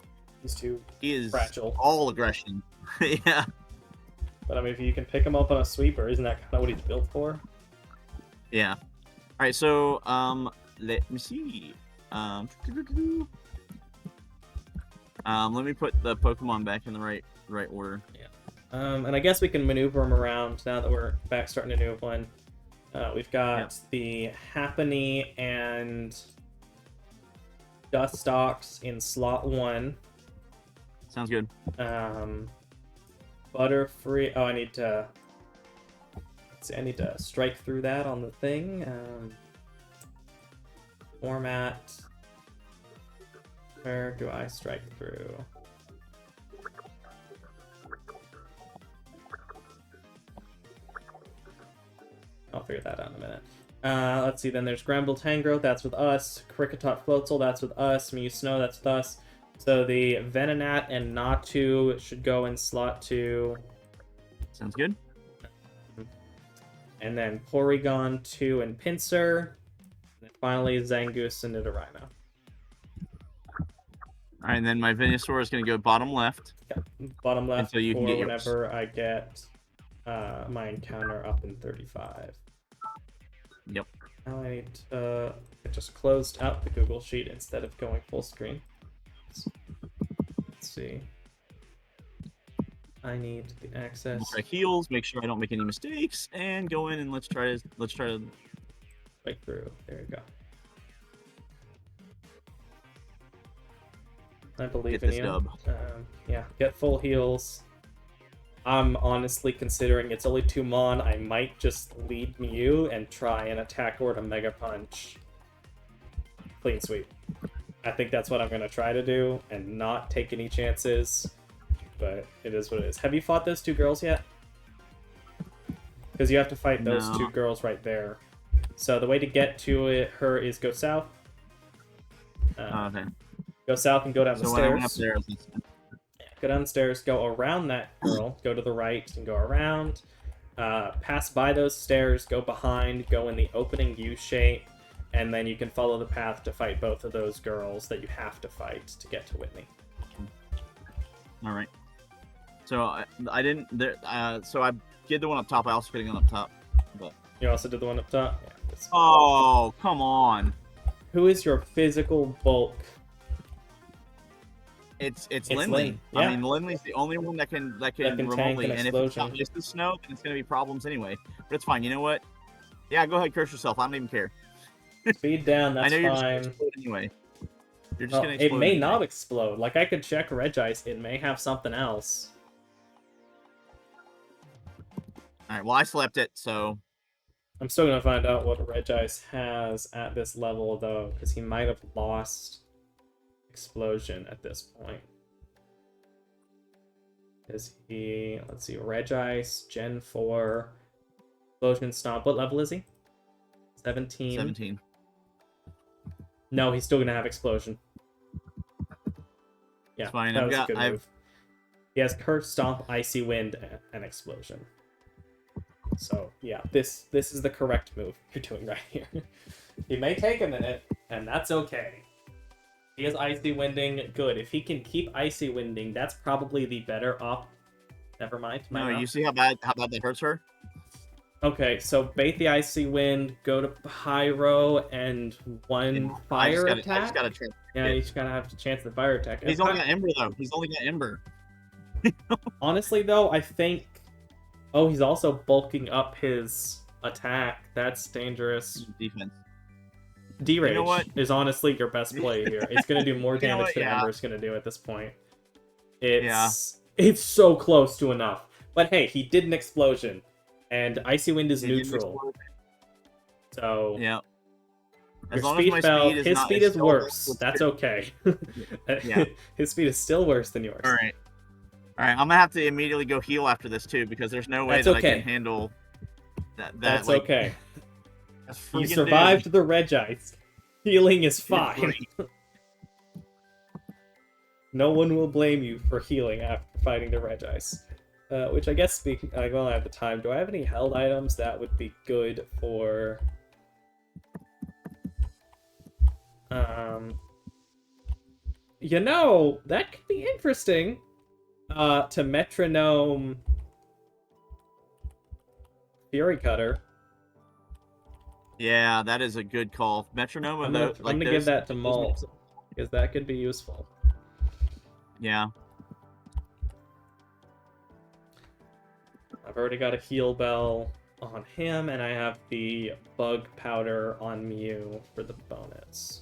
too
He is
fragile.
all aggression. Yeah.
But I mean, if you can pick him up on a sweeper, isn't that kind of what he's built for?
Yeah. All right. So let me see. Let me put the Pokemon back in the right order.
Yeah. And I guess we can maneuver them around now that we're back starting a new one. We've got the Happiny and Dustox in slot 1.
Sounds good.
Butterfree. Oh, I need to. Let's see, I need to strike through that on the thing. Format. Where do I strike through? I'll figure that out in a minute. Let's see, then there's Gramble Tangrowth, that's with us. Kricketot Floatzel, that's with us. Mew Snow, that's with us. So the Venonat and Natu should go in slot 2.
Sounds good.
And then Porygon 2 and Pinsir. And finally Zangoose and Nidorino.
Alright, and then my Venusaur is going to go bottom left.
Yeah, bottom left
until you can get
whenever
yours.
I get my encounter up in 35.
Yep.
Now I need to... I just closed out the Google Sheet instead of going full screen. Let's see. I need the access.
Check heals, make sure I don't make any mistakes, and go in and let's try to
Right through. There we go. I believe
get
in
this
you.
dub.
Yeah, get full heals. I'm honestly considering it's only 2 Mon. I might just lead Mew and try and attack or to Mega Punch. Clean sweep. I think that's what I'm going to try to do and not take any chances. But it is what it is. Have you fought those 2 girls yet? Because you have to fight those 2 girls right there. So the way to get to her is go south.
Okay.
Go south and go down the
So when I
stairs.
went up there,
Go down the stairs, go around that girl, go to the right and go around. Pass by those stairs, go behind, go in the opening U shape, and then you can follow the path to fight both of those girls that you have to fight to get to Whitney.
all right. So I didn't. So I did the one up top. I also could have gone up top, but
You also did the one up top? Yeah.
oh, come on!
Who is your physical bulk?
It's
Lin.
Lindley.
Yeah.
I mean, Lindley's the only one that can
tank
remotely.
an
And if it's
explosion.
not just the snow, then it's gonna be problems anyway. But it's fine. You know what? Yeah, go ahead, curse yourself. I don't even care.
Speed down, that's
I know you're just
fine.
gonna explode anyway. You're just
Well,
gonna
it
explode.
may
anyway.
not explode. Like, I could check Regice. It may have something else.
All right. Well, I slept it, so
I'm still going to find out what Regice has at this level, though, because he might have lost Explosion at this point. Is he... Let's see. Regice, Gen 4, Explosion Stomp. What level is he? 17?
17.
No, he's still going to have Explosion. Yeah,
It's fine.
that
I've
was
got-
a good
I've-
move. He has Curse, Stomp, Icy Wind, and Explosion. So, yeah, this is the correct move you're doing right here. He may take a minute, and that's okay. He has Icy Winding, good. If he can keep Icy Winding, that's probably the better op. Never mind.
No,
might
you
not.
see how bad that hurts her?
Okay, so bait the Icy Wind, go to Pyro, and one fire
I
attack?
just gotta try.
Yeah, you just gotta have to chance the fire attack.
He's only got Ember though. He's only got Ember.
Honestly, though, I think... Oh, he's also bulking up his attack. That's dangerous.
Defense.
D-Rage
You know what?
is honestly your best play here. It's going to do more
You know
damage
what?
than
Yeah.
Ember's going to do at this point. It's so close to enough. But hey, he did an explosion. And Icy Wind is
He didn't
neutral.
explode.
So
Yeah.
your speed fell. His speed is worse. That's okay.
Yeah.
His speed is still worse than yours.
All right. All right. I'm gonna have to immediately go heal after this too because there's no way
That's
that I
okay.
can handle that.
That's
like,
okay.
that's
You
freaking
survived
dude.
the Regice. Healing is fine.
Great.
No one will blame you for healing after fighting the Regice. Which I guess speaking, I will have the time. Do I have any held items that would be good for? You know, that could be interesting. To metronome Fury Cutter.
Yeah, that is a good call. Metronome.
I'm gonna give that to Malt because that could be useful.
Yeah.
I've already got a heal bell on him, and I have the bug powder on Mew for the bonus.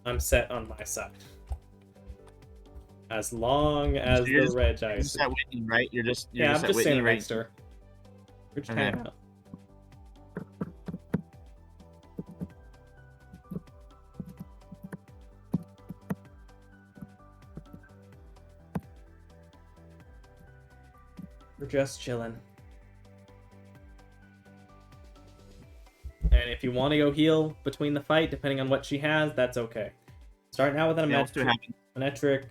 I'm set on my side. As long as the Reg
You're just at Whitney, right? You're just
I'm
at
just
Whitney,
standing
right?
next to her. We're just
Okay.
hanging out. We're just chilling. And if you want to go heal between the fight, depending on what she has, that's okay. Starting out with an Emetric.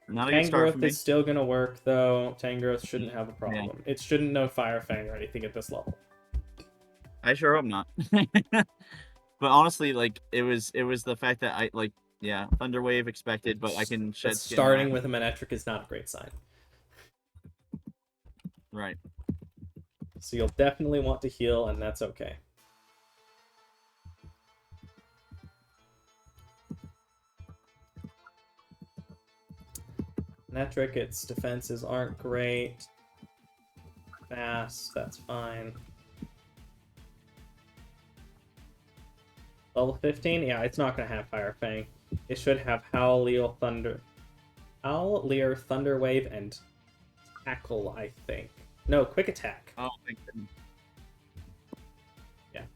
Not a good start for
Tangrowth
me.
is still going to work, though. Tangrowth shouldn't have a problem.
Yeah.
It shouldn't know Fire Fang or anything at this level.
I sure hope not. But honestly, like it was the fact that Thunder Wave expected, but I can shed skin.
Starting with a Manectric is not a great sign.
Right.
So you'll definitely want to heal, and that's okay. Manectric, its defenses aren't great. Fast, that's fine. Level 15? Yeah, it's not going to have Fire Fang. It should have Howl, Thunder Wave, and Tackle, I think. No, Quick Attack.
Oh, thank goodness.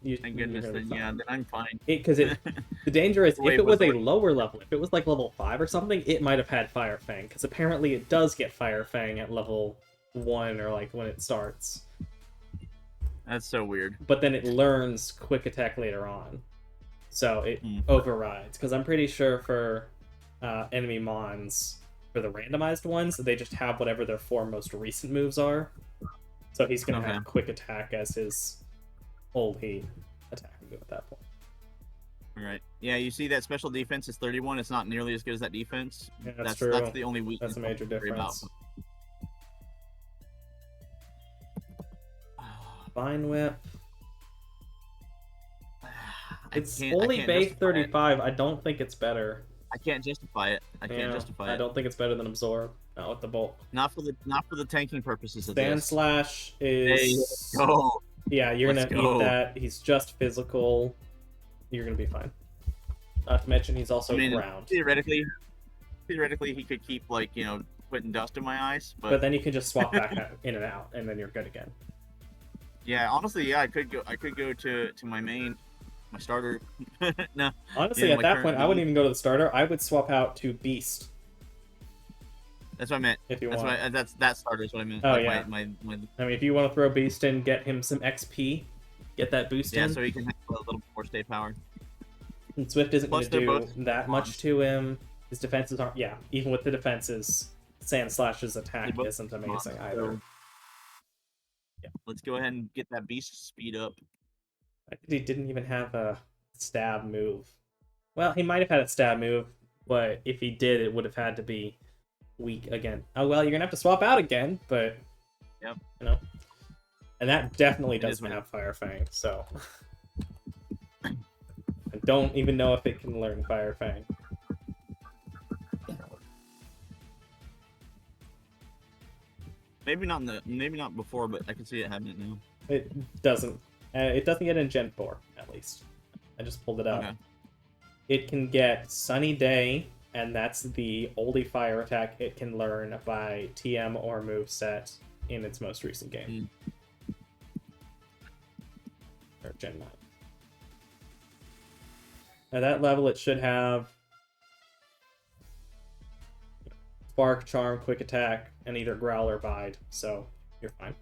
Yeah,
Thank goodness. Then I'm fine.
Because the danger is, if
Wave
it was a
was-
lower level, if it was like level 5 or something, it might have had Fire Fang. Because apparently it does get Fire Fang at level 1 or like when it starts.
That's so weird.
But then it learns Quick Attack later on. So it overrides. Because I'm pretty sure for enemy Mons, for the randomized ones, they just have whatever their 4 most recent moves are. So he's going to have Quick Attack as his old heat attacking at that point.
All right. Yeah, you see that special defense is 31. It's not nearly as good as that defense.
Yeah, that's true.
That's the only weakness.
That's a major difference. Vine Whip. It's only base 35. I don't think it's better.
I can't justify it. I can't justify it.
I don't think it's better than Absorb. Not with the bulk.
Not for the tanking purposes of
Sand
this.
Slash is.
Hey, go.
Yeah, you're
Let's
gonna eat that. He's just physical. You're gonna be fine. Not to mention he's also ground.
Theoretically, he could keep putting dust in my eyes.
But then you can just swap back in and out, and then you're good again.
Yeah, honestly, I could go to my starter. No.
Honestly, at that point, I wouldn't even go to the starter. I would swap out to Beast.
That's what I meant.
If you want.
That starter is what I meant.
Oh,
like
yeah.
My...
I mean, if you want to throw Beast in, get him some XP, get that boost in.
Yeah, so he can have a little more stay power.
And Swift isn't going to do
both
that much to him. His defenses aren't. Yeah, even with the defenses, Sand Slash's attack isn't amazing either.
Yeah. Let's go ahead and get that beast speed up.
I think he didn't even have a stab move. Well, he might have had a stab move, but if he did, it would have had to be weak again. Oh well, you're gonna have to swap out again, but
yep.
And that definitely doesn't have Fire Fang, so I don't even know if it can learn Fire Fang.
Maybe not before, but I can see it happening now.
It doesn't. It doesn't get in Gen 4, at least. I just pulled it up.
Okay.
It can get Sunny Day, and that's the oldie fire attack it can learn by TM or moveset in its most recent game. Or Gen 9. At that level, it should have Spark, Charm, Quick Attack, and either Growl or Bide, so you're fine.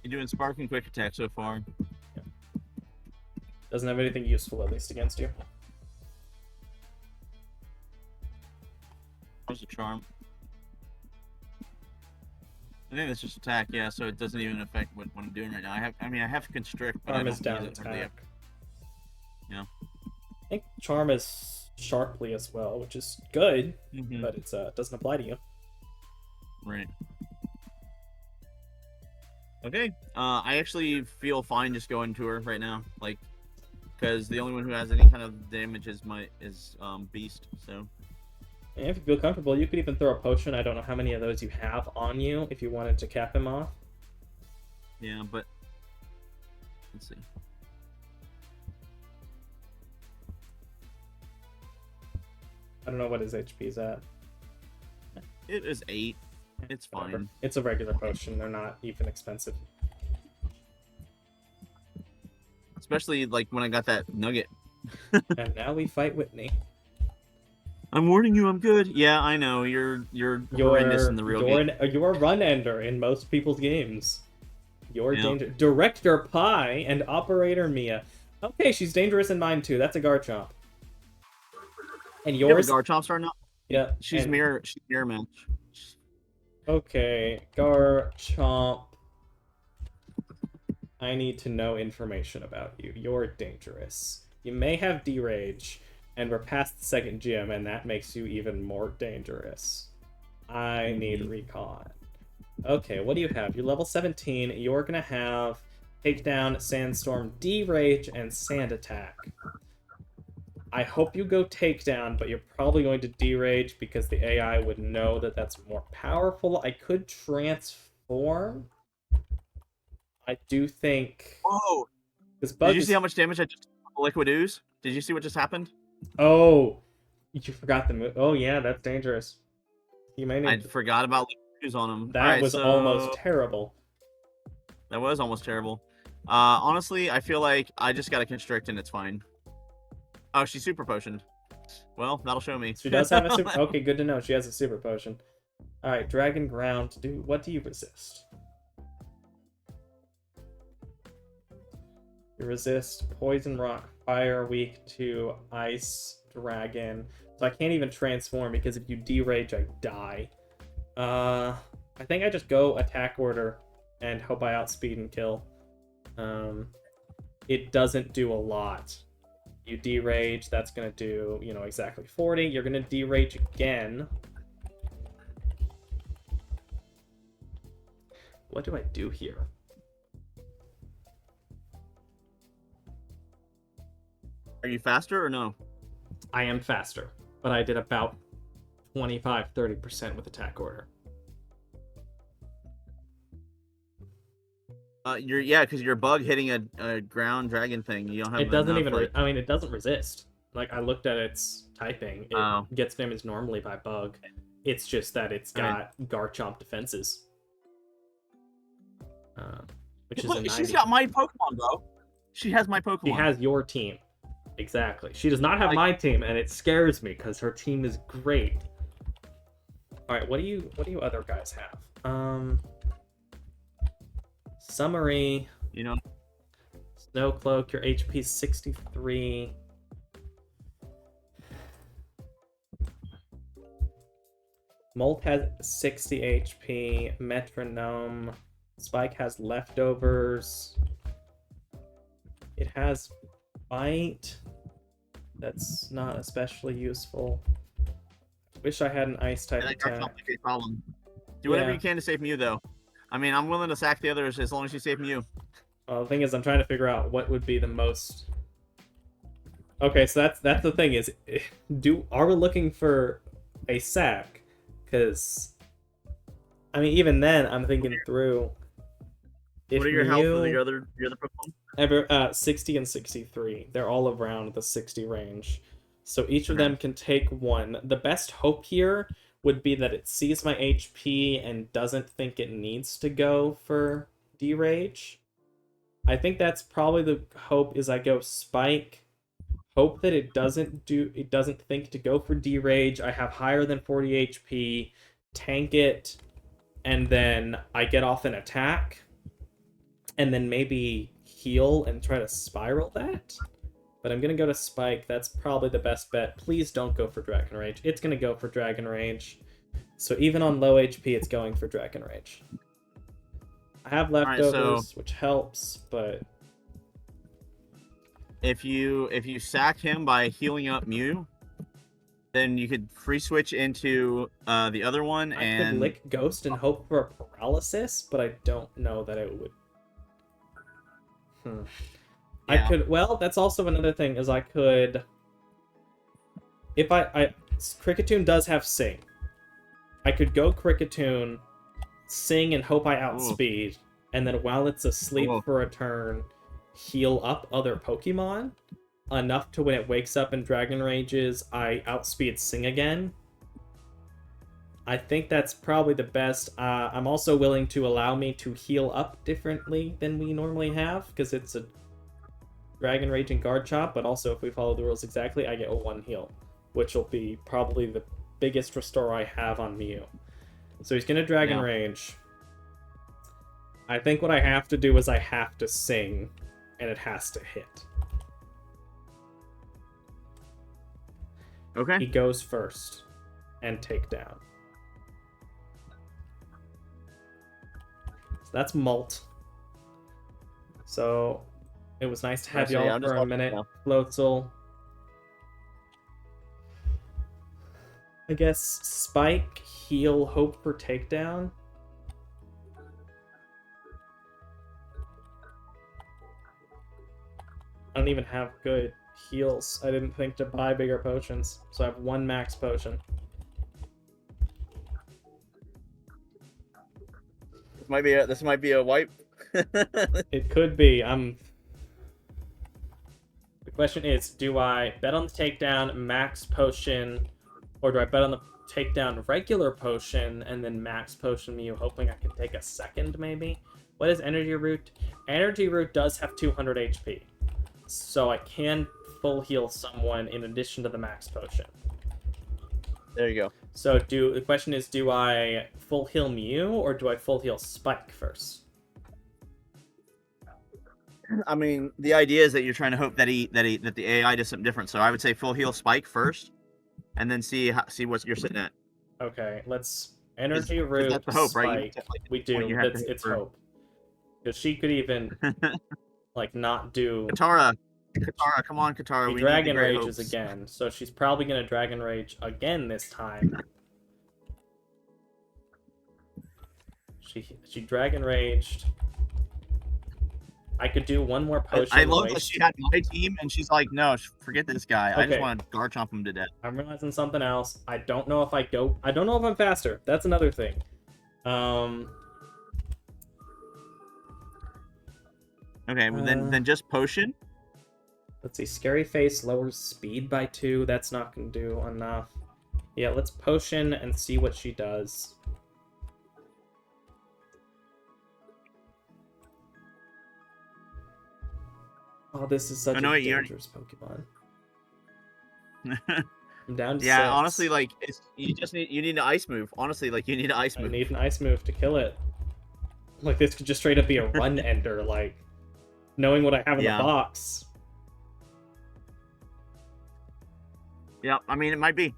You're doing Spark and Quick Attack so far.
Yeah. Doesn't have anything useful, at least, against you.
Where's the charm? I think that's just attack, yeah, so it doesn't even affect what I'm doing right now. I have constrict, but
Charm
I
is
don't
down
use it hardly ever.
attack.
Yeah.
I think charm is sharply as well, which is good,
Mm-hmm.
but it doesn't apply to you.
Right. Okay. I actually feel fine just going to her right now, like, because the only one who has any kind of damage is Beast. So.
And if you feel comfortable, you could even throw a potion. I don't know how many of those you have on you if you wanted to cap him off.
Yeah, but let's see.
I don't know what his HP is at.
It is 8. It's fine.
Whatever. It's a regular potion. They're not even expensive.
Especially like when I got that nugget.
And now we fight Whitney.
I'm warning you, I'm good. Yeah, I know. You're horrendous in the real game.
You're a run ender in most people's games. You're
Yeah.
danger. Director Pi and Operator Mia. Okay, she's dangerous in mine too. That's a Garchomp. And
You have a
yours?
Garchomp starting out?
Yeah.
She's
and-
mirror match.
Okay, Garchomp. I need to know information about you. You're dangerous. You may have D-Rage, and we're past the second gym, and that makes you even more dangerous. I need recon. Okay, what do you have? You're level 17. You're going to have Takedown, Sandstorm, D-Rage, and Sand Attack. I hope you go Takedown, but you're probably going to D-Rage because the AI would know that that's more powerful. I could Transform. I do think...
Whoa!
This
Did you see how much damage I just did with Liquid Ooze? Did you see what just happened?
Oh! You forgot the move. Oh, yeah, that's dangerous. You may
I
need...
forgot about Liquid Ooze on him.
That
Alright,
was
so...
almost terrible.
That was almost terrible. Honestly, I feel like I just got a Constrict and it's fine. Oh, she's Super Potioned. Well, that'll show me.
She does have a super... Okay, good to know. She has a super potion. Alright, Dragon Ground. What do you resist? You resist Poison Rock, Fire, weak to Ice, Dragon. So I can't even transform because if you D-Rage, I die. I think I just go attack order and hope I outspeed and kill. It doesn't do a lot. You D-Rage, that's going to do, exactly 40. You're going to D-Rage again. What do I do here?
Are you faster or no?
I am faster, but I did about 25-30% with attack order.
Because you're bug hitting a ground dragon thing. You don't have.
It doesn't
enough,
even.
like...
I mean, it doesn't resist. Like I looked at its typing. It gets damaged normally by bug. It's just that it's got Garchomp defenses, which is a 90.
She's got my Pokemon, bro. She has my Pokemon.
She has your team. Exactly. She does not have my team, and it scares me because her team is great. All right, what do you other guys have? Summary. Snow Cloak. Your HP is 63. Molt has 60 HP. Metronome. Spike has leftovers. It has Bite. That's not especially useful. Wish I had an ice type attack.
Problem. Do whatever you can to save Mew, though. I mean, I'm willing to sack the others as long as you save Mew.
Well, the thing is, I'm trying to figure out what would be the most. Okay, so that's the thing is, are we looking for a sack? Because, I mean, even then, I'm thinking through.
What are your health of your other Pokemon?
60 and 63. They're all around the 60 range. So each of them can take one. The best hope here would be that it sees my HP and doesn't think it needs to go for D-Rage. I think that's probably the hope is I go Spike. Hope that it doesn't think to go for D-Rage. I have higher than 40 HP. Tank it. And then I get off an attack. And then maybe heal and try to spiral that. But I'm going to go to Spike. That's probably the best bet. Please don't go for Dragon Rage. It's going to go for Dragon Rage. So even on low HP, it's going for Dragon Rage. I have leftovers, which helps, but...
If you sack him by healing up Mew, then you could free switch into the other one,
I
and...
could lick Ghost and hope for a paralysis, but I don't know that it would... I could, well, that's also another thing, is I could, if Kricketune does have Sing. I could go Kricketune, Sing, and hope I outspeed, and then while it's asleep for a turn, heal up other Pokemon, enough to when it wakes up and Dragon Rages, I outspeed Sing again. I think that's probably the best. I'm also willing to allow me to heal up differently than we normally have, because it's a Dragon Rage and Guard Chop, but also if we follow the rules exactly, I get a 1 heal, which will be probably the biggest restore I have on Mew. So he's going to Dragon Rage. I think what I have to do is I have to Sing, and it has to hit.
Okay.
He goes first, and take down. So that's Molt. So... It was nice to have y'all for a minute, Floatzel. I guess Spike, heal, hope for takedown. I don't even have good heals. I didn't think to buy bigger potions, so I have 1 max potion.
This might be a wipe.
It could be. The question is, do I bet on the takedown, max potion, or do I bet on the takedown, regular potion, and then max potion Mew, hoping I can take a second, maybe? What is Energy Root? Energy Root does have 200 HP, so I can full heal someone in addition to the max potion.
There you go.
So the question is, do I full heal Mew, or do I full heal Spike first?
I mean, the idea is that you're trying to hope that the AI does something different. So I would say full heal Spike first, and then see what you're sitting at.
Okay, let's Energy Root. That's the hope, Spike. Right? We do. It's hope, because she could even like not do.
Katara, come on, Katara.
We Dragon Rages again, so she's probably gonna Dragon Rage again this time. She Dragon Raged. I could do 1 more potion.
I love that she had my team, and she's like, no, forget this guy. Okay. I just want to guard chomp him to death.
I'm realizing something else. I don't know if I don't know if I'm faster. That's another thing.
Okay, well, then just potion.
Let's see. Scary Face lowers speed by 2. That's not going to do enough. Yeah, let's potion and see what she does. Oh, this is such a dangerous Pokemon. I'm down to 6.
Honestly, like you need an ice move. Honestly, like you need an ice move.
I need an ice move to kill it. Like this could just straight up be a run ender. Like knowing what I have in the box.
Yeah, I mean it might be.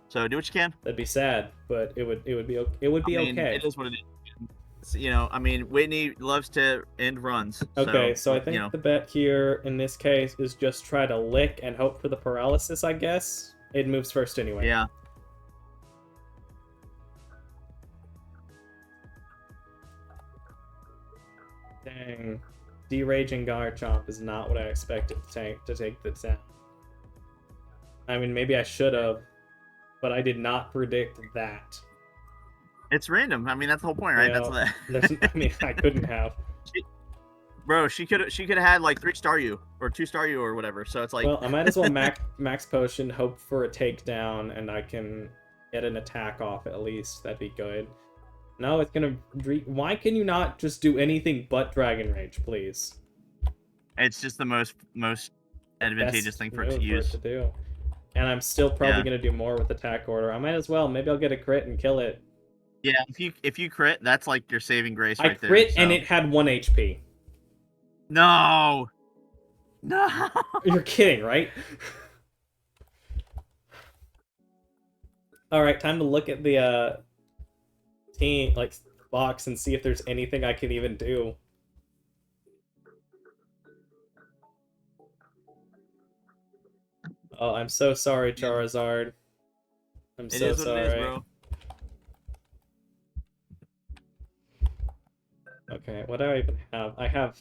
So do what you can.
That'd be sad, but it would be okay.
It is what it is. You know, I mean, Whitney loves to end runs.
Okay, so I think the bet here in this case is just try to lick and hope for the paralysis, I guess. It moves first anyway.
Yeah.
Dang. Deraging Garchomp is not what I expected to take the down. I mean, maybe I should have, but I did not predict that.
It's random. I mean, that's the whole point, right?
Yeah, I mean, I couldn't have.
She could have had like 3-star you or 2-star you or whatever. So it's like,
well, I might as well max potion, hope for a takedown, and I can get an attack off at least. That'd be good. No, it's gonna. Why can you not just do anything but Dragon Rage, please?
It's just the most advantageous thing for it to use.
To do. And I'm still probably gonna do more with attack order. I might as well. Maybe I'll get a crit and kill it.
Yeah, if you crit, that's like your saving grace right there.
I crit and it had 1 HP.
No. No.
You're kidding, right? All right, time to look at the team box and see if there's anything I can even do. Oh, I'm so sorry, Charizard. I'm
It
so
is what it is,
sorry.
bro.
Okay, what do I even have? I have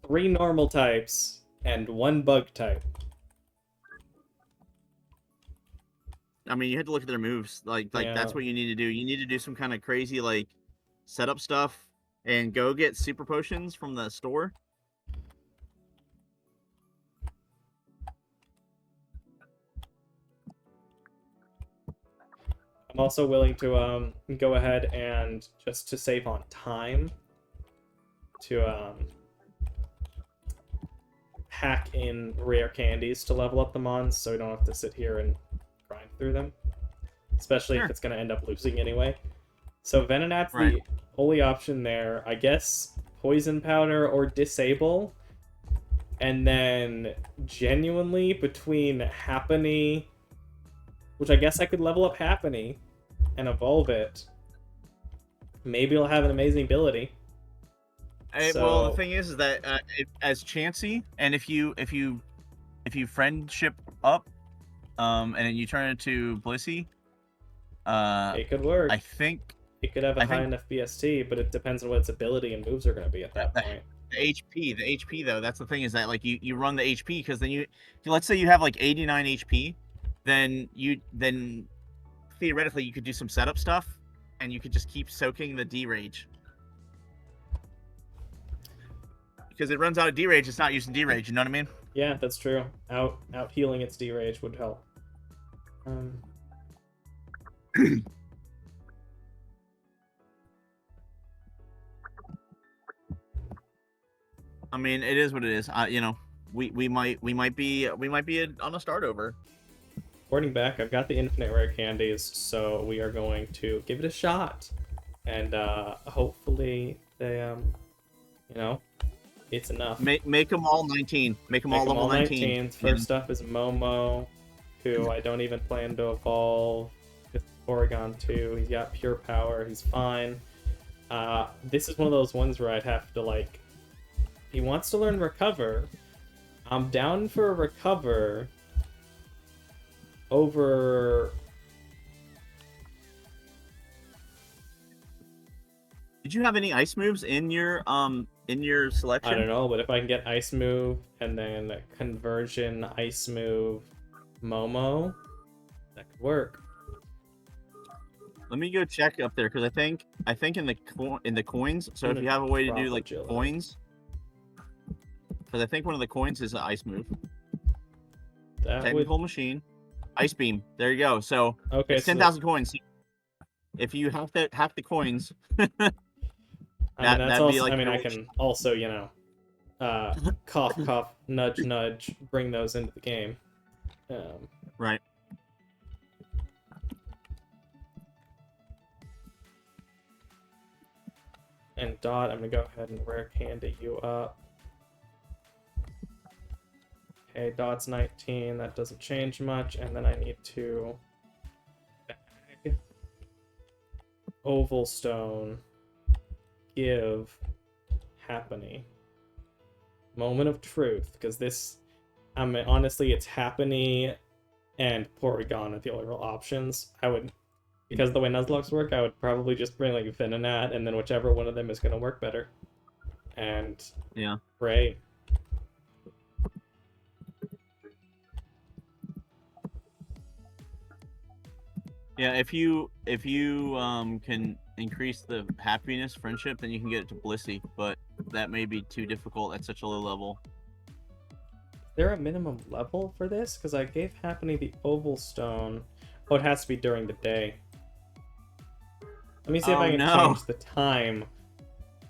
3 normal types and 1 bug type.
I mean, you have to look at their moves. Like
Yeah.
that's what you need to do. You need to do some kind of crazy like setup stuff and go get super potions from the store.
I'm also willing to go ahead and just to save on time to hack in rare candies to level up the mons so we don't have to sit here and grind through them. Especially if it's going to end up losing anyway. So Venonat's the only option there. I guess Poison Powder or Disable. And then genuinely between Happiny, which I guess I could level up Happiny and evolve it. Maybe it'll have an amazing ability.
Well, the thing is that as Chansey, and if you friendship up, and then you turn it to Blissey,
it could work.
I think
it could have a high enough BST, but it depends on what its ability and moves are going to be at that point.
The HP though, that's the thing is that like you run the HP because then let's say you have like 89 HP, then theoretically you could do some setup stuff, and you could just keep soaking the D rage. Because it runs out of D rage, it's not using D rage. You know what I mean?
Yeah, that's true. Out healing its D rage would help.
I mean, it is what it is. You know, we might be on a start over.
Reporting back, I've got the infinite rare candies, so we are going to give it a shot, and hopefully they you know, it's enough.
Make them all 19. Make them all level 19.
First up is Momo, who I don't even plan to evolve. With Porygon 2, he's got pure power. He's fine. This is one of those ones where I'd have to like. He wants to learn Recover. I'm down for a Recover over.
Did you have any ice moves in your selection?
I don't know, but if I can get Ice Move and then Conversion Ice Move Momo, that could work.
Let me go check up there because I think in the coins. So if you have a way to do like coins, because I think one of the coins is an ice move. Technical machine, ice beam. There you go. So
okay,
it's 10,000 coins. If you have the coins.
I can also, you know, cough, cough, nudge, nudge, bring those into the game.
Right.
And Dot, I'm going to go ahead and rare candy you up. Okay, Dot's 19, that doesn't change much, and then I need to bag Oval Stone, give Happiny. Moment of truth, because this, I mean, honestly, it's Happiny and Porygon are the only real options. I would, because the way Nuzlocks work, I would probably just bring like Venonat, and then whichever one of them is going to work better. And
yeah,
Ray.
Yeah, if you can increase the happiness friendship, then you can get it to Blissey, but that may be too difficult at such a low level.
Is there a minimum level for this? Because I gave Happiny the Oval Stone. Oh, it has to be during the day. Let me see if I can change the time.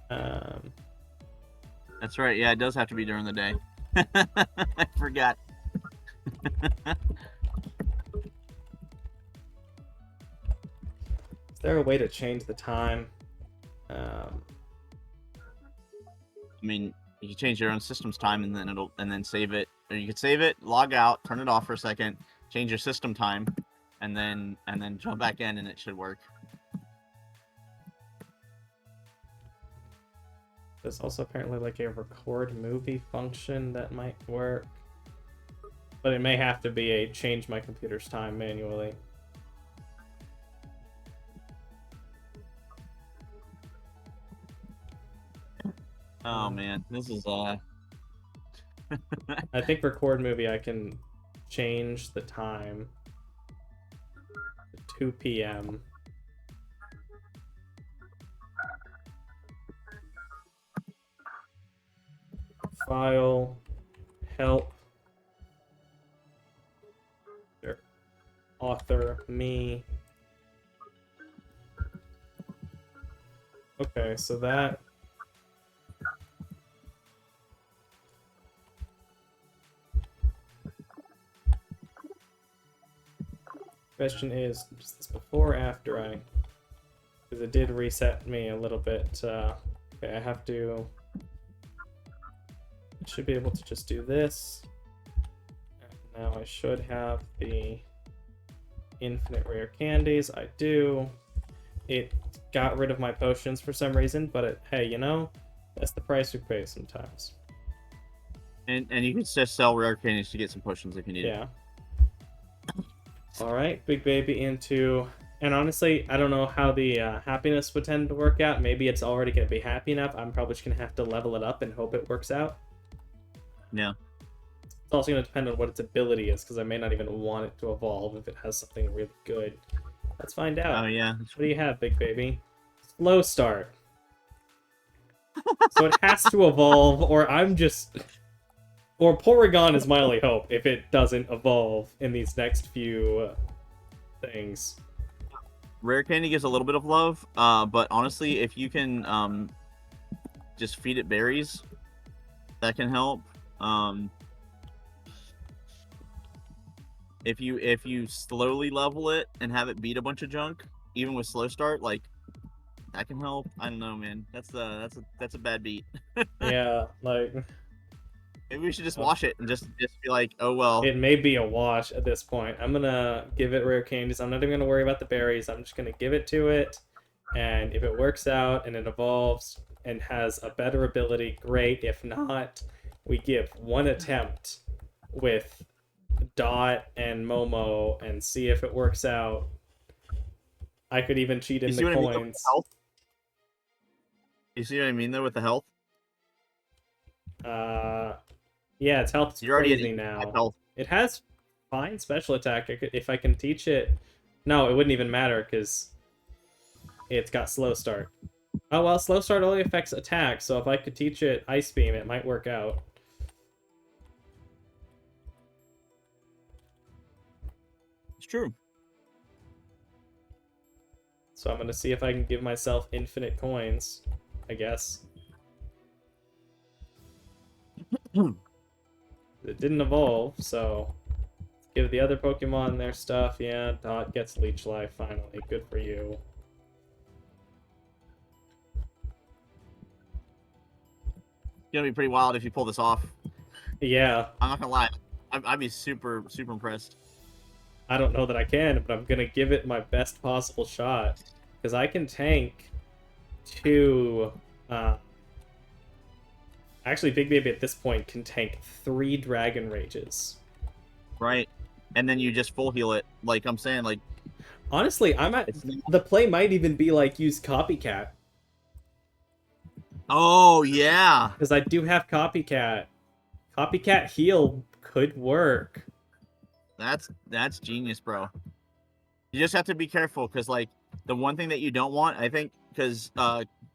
That's right. Yeah, it does have to be during the day. I forgot.
Is there a way to change the time?
I mean, You can change your own system's time, and then save it, or you could save it, log out, turn it off for a second, change your system time, and then jump back in, and it should work.
There's also apparently like a record movie function that might work, but it may have to be a change my computer's time manually.
Oh man, this is
I think record movie I can change the time to 2 p.m. File, help, author, me. Okay, so that question is this before or after I, because it did reset me a little bit. Okay, I have to, I should be able to just do this. And now I should have the infinite rare candies. I do. It got rid of my potions for some reason, but hey, you know, that's the price we pay sometimes.
And you can just sell rare candies to get some potions if you need it.
Yeah. All right, big baby into, and honestly, I don't know how the happiness would tend to work out. Maybe it's already going to be happy enough. I'm probably just going to have to level it up and hope it works out.
Yeah.
It's also going to depend on what its ability is, because I may not even want it to evolve if it has something really good. Let's find out.
Oh, yeah.
What do you have, big baby? Slow start. So it has to evolve, or I'm just... Or Porygon is my only hope if it doesn't evolve in these next few things.
Rare candy gives a little bit of love, but honestly, if you can just feed it berries, that can help. If you slowly level it and have it beat a bunch of junk, even with slow start, like that can help. I don't know, man. That's a bad beat.
Yeah, like
maybe we should just wash it and just be like, oh well.
it may be a wash at this point. I'm gonna give it rare candies. I'm not even gonna worry about the berries. I'm just gonna give it to it, and if it works out and it evolves and has a better ability, great. If not, we give one attempt with Dot and Momo and see if it works out. I could even cheat in the coins.
You see what I mean though with the health?
Yeah, its health is crazy now.
Health.
It has fine special attack. If I can teach it... No, it wouldn't even matter, because it's got slow start. Oh, well, slow start only affects attack, so if I could teach it Ice Beam, it might work out.
It's true.
So I'm going to see if I can give myself infinite coins, I guess. It didn't evolve, so give the other Pokemon their stuff. Yeah, Dot gets Leech Life finally. Good for you.
It's gonna be pretty wild if you pull this off.
Yeah.
I'm not gonna lie. I'd be super impressed.
I don't know that I can, but I'm gonna give it my best possible shot. Because I can tank 2... Actually, Big Baby at this point can tank 3 Dragon Rages.
Right. And then you just full heal it. Like I'm saying, like...
Honestly, the play might even be like, use Copycat.
Oh, yeah.
Because I do have Copycat. Copycat heal could work.
That's genius, bro. You just have to be careful, because, like, the one thing that you don't want, I think, because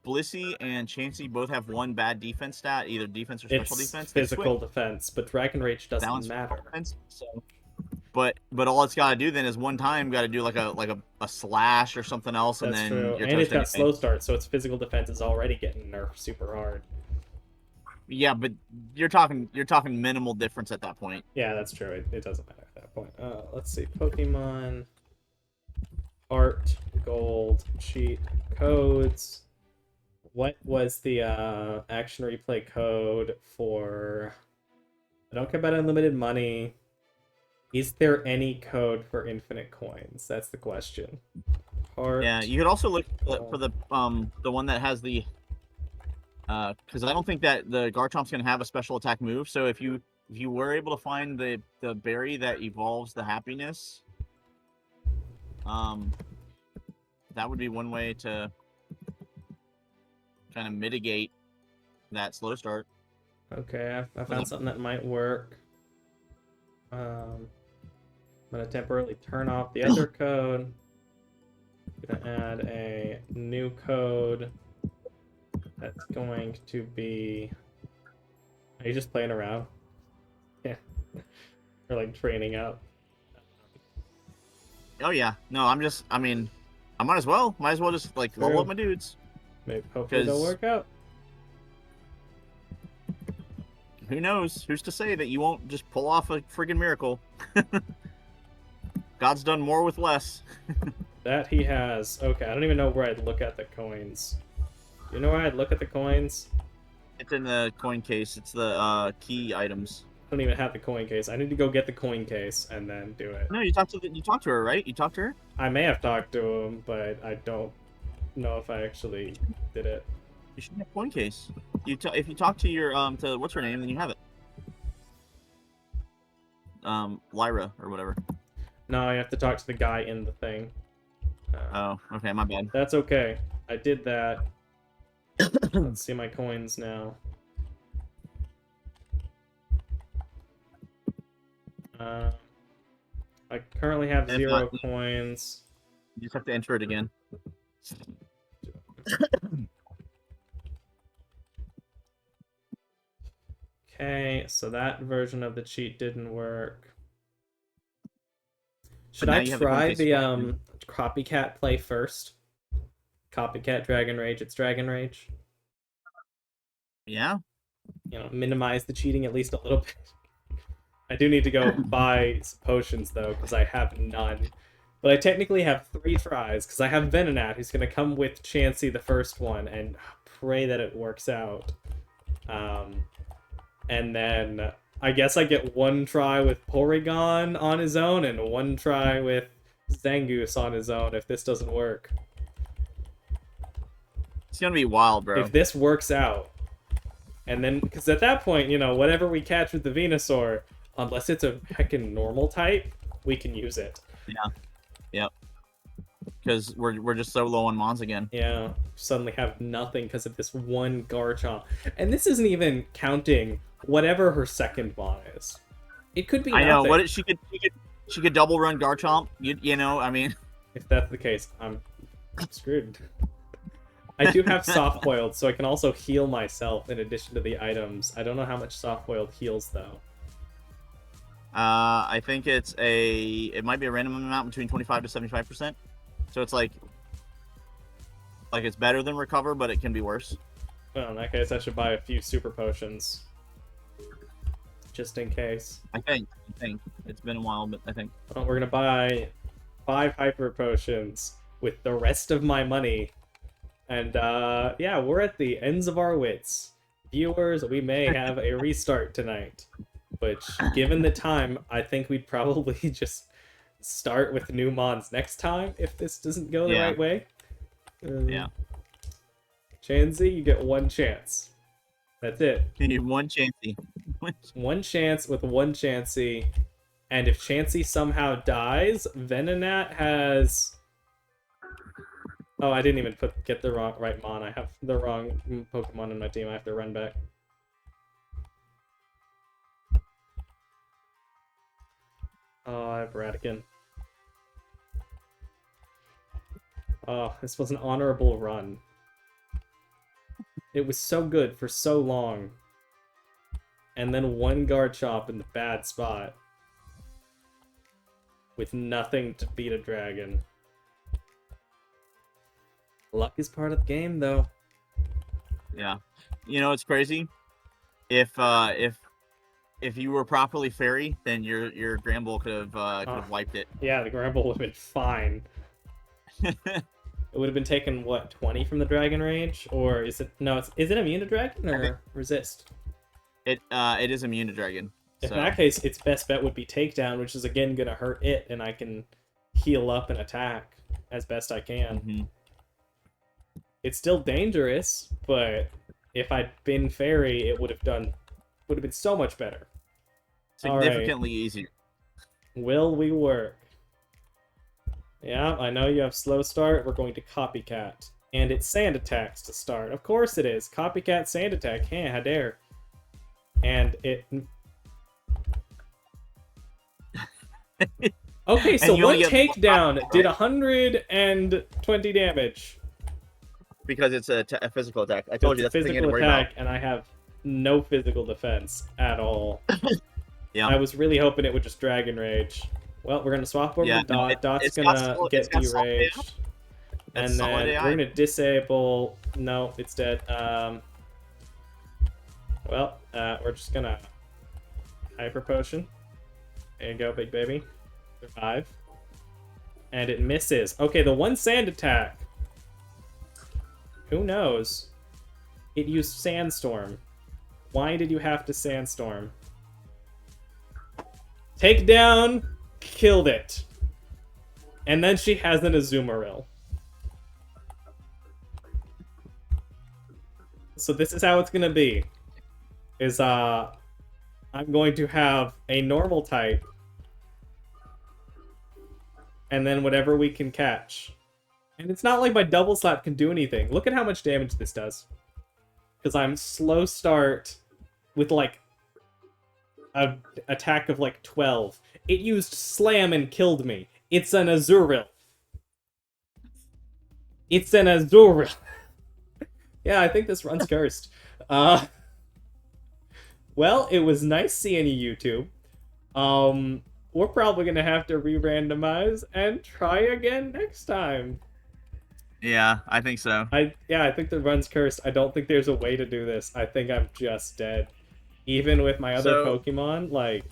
Blissey and Chansey both have one bad defense stat, either defense or special defense.
Physical defense, but Dragon Rage doesn't matter.
Defense, so. But all it's got to do then is one time got to do like a slash or something else, and
That's
then
true.
you're
And it's got
anything.
slow start, so its physical defense is already getting nerfed super hard.
Yeah, but you're talking minimal difference at that point.
Yeah, that's true. It doesn't matter at that point. Let's see. Pokemon, Art, Gold, cheat codes. What was the action replay code for... I don't care about unlimited money. Is there any code for infinite coins? That's the question. Heart.
Yeah, you could also look for the one that has the because I don't think that the Garchomp's gonna have a special attack move. So if you were able to find the berry that evolves the happiness, that would be one way to kind of mitigate that slow start.
Okay, I found something that might work. I'm gonna temporarily turn off the other code. Gonna add a new code that's going to be... Are you just playing around? Yeah. Or like training out?
Oh yeah, no, I mean, I might as well just like level up my dudes.
Maybe hopefully they'll work out.
Who knows? Who's to say that you won't just pull off a friggin' miracle? God's done more with less.
That he has. Okay, I don't even know where I'd look at the coins. You know where I'd look at the coins?
It's in the coin case. It's the key items.
I don't even have the coin case. I need to go get the coin case and then do it.
No, you talked to her, right? You talked to her?
I may have talked to him, but I don't know if I actually did it.
You should have a coin case. If you talk to your to what's her name, then you have it. Lyra or whatever.
No, you have to talk to the guy in the thing.
Oh, okay, my bad.
That's okay. I did that. Let's see my coins now. I currently have 0 coins.
You just have to enter it again.
Okay, so that version of the cheat didn't work. Should I try the copycat play first? Copycat Dragon Rage, it's Dragon Rage.
Yeah.
You know, minimize the cheating at least a little bit. I do need to go buy some potions though, because I have none. But I technically have 3 tries, because I have Venonat, who's going to come with Chansey the first one, and pray that it works out. And then I guess I get 1 try with Porygon on his own, and 1 try with Zangoose on his own if this doesn't work.
It's gonna be wild, bro.
If this works out, and then, because at that point, you know, whatever we catch with the Venusaur, unless it's a heckin' normal type, we can use it.
Yeah. Yep. Because we're just so low on Mons again.
Yeah. Suddenly have nothing because of this 1 Garchomp. And this isn't even counting whatever her second Mon is. It could be nothing.
I know. What she could double run Garchomp. You know, I mean,
if that's the case, I'm screwed. I do have soft boiled, so I can also heal myself in addition to the items. I don't know how much soft boiled heals though.
I think it might be a random amount between 25 to 75%. So it's like it's better than recover, but it can be worse.
Well, in that case, I should buy a few super potions. Just in case.
I think. It's been a while, but I think.
Well, we're gonna buy 5 hyper potions with the rest of my money. And, yeah, we're at the ends of our wits. Viewers, we may have a restart tonight. Which, given the time, I think we'd probably just start with new Mons next time if this doesn't go the right way.
Yeah.
Chansey, you get 1 chance. That's it.
You need 1 Chansey.
1 chance with 1 Chansey. And if Chansey somehow dies, Venonat has... Oh, I didn't even get the right Mon. I have the wrong Pokemon in my team. I have to run back. Oh, I have Ratican. Oh, this was an honorable run. It was so good for so long. And then 1 Garchomp in the bad spot. With nothing to beat a dragon. Luck is part of the game, though.
Yeah. You know, it's crazy. If you were properly fairy, then your Granbull could have wiped it.
Yeah, the Granbull would have been fine. It would have been taken, what, 20 from the Dragon Rage? Or is it... No, is it immune to Dragon or resist?
It is immune to Dragon.
In
So.
that case, its best bet would be Takedown, which is, again, going to hurt it, and I can heal up and attack as best I can.
Mm-hmm.
It's still dangerous, but if I'd been Fairy, it would have been so much better.
Significantly easier.
Will we work? Yeah, I know you have slow start. We're going to Copycat. And it's Sand Attacks to start. Of course it is. Copycat Sand Attack. Hey, how dare. And it... Okay, so one takedown did 120 damage.
Because it's a physical attack. I told you that's the thing you had to worry about.
And I have no physical defense at all.
Yeah.
I was really hoping it would just Dragon Rage. Well, we're gonna swap over to Dot. Dot's gonna get deraged. And then we're gonna disable... No, it's dead. Well, we're just gonna... Hyper Potion. There you go, big baby. Survive. And it misses. Okay, the one Sand Attack. Who knows? It used Sandstorm. Why did you have to Sandstorm? Takedown, killed it. And then she has an Azumarill. So this is how it's gonna be. I'm going to have a normal type. And then whatever we can catch. And it's not like my double slap can do anything. Look at how much damage this does. Because I'm slow start with like an attack of like 12. It used Slam and killed me. It's an Azurill. It's an Azurill. Yeah, I think this run's cursed. Well, it was nice seeing you, YouTube. We're probably going to have to re-randomize and try again next time.
Yeah, I think so.
I think the run's cursed. I don't think there's a way to do this. I think I'm just dead. Even with my other Pokemon, like...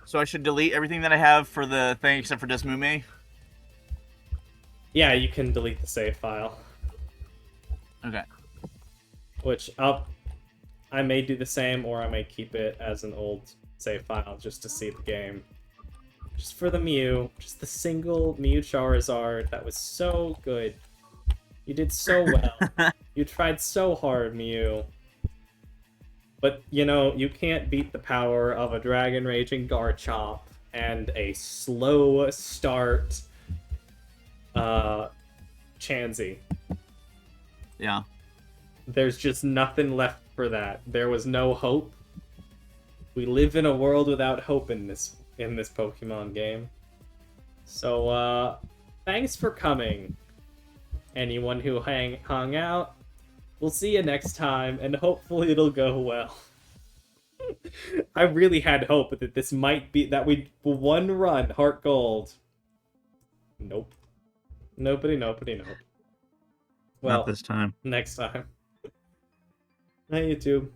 So I should delete everything that I have for the thing except for Desmume?
Yeah, you can delete the save file.
Okay.
Which I may do the same, or I may keep it as an old save file just to see the game. Just for the Mew. Just the single Mew Charizard. That was so good. You did so well. You tried so hard, Mew. But, you know, you can't beat the power of a Dragon Raging Garchomp and a slow start Chansey.
Yeah.
There's just nothing left for that. There was no hope. We live in a world without hope in this Pokemon game. So, thanks for coming. Anyone who hung out. We'll see you next time, and hopefully it'll go well. I really had hope that this might be, that we'd one run Heart Gold. Nope. Nobody, nope. Well,
not this time.
Next time. Hi, YouTube.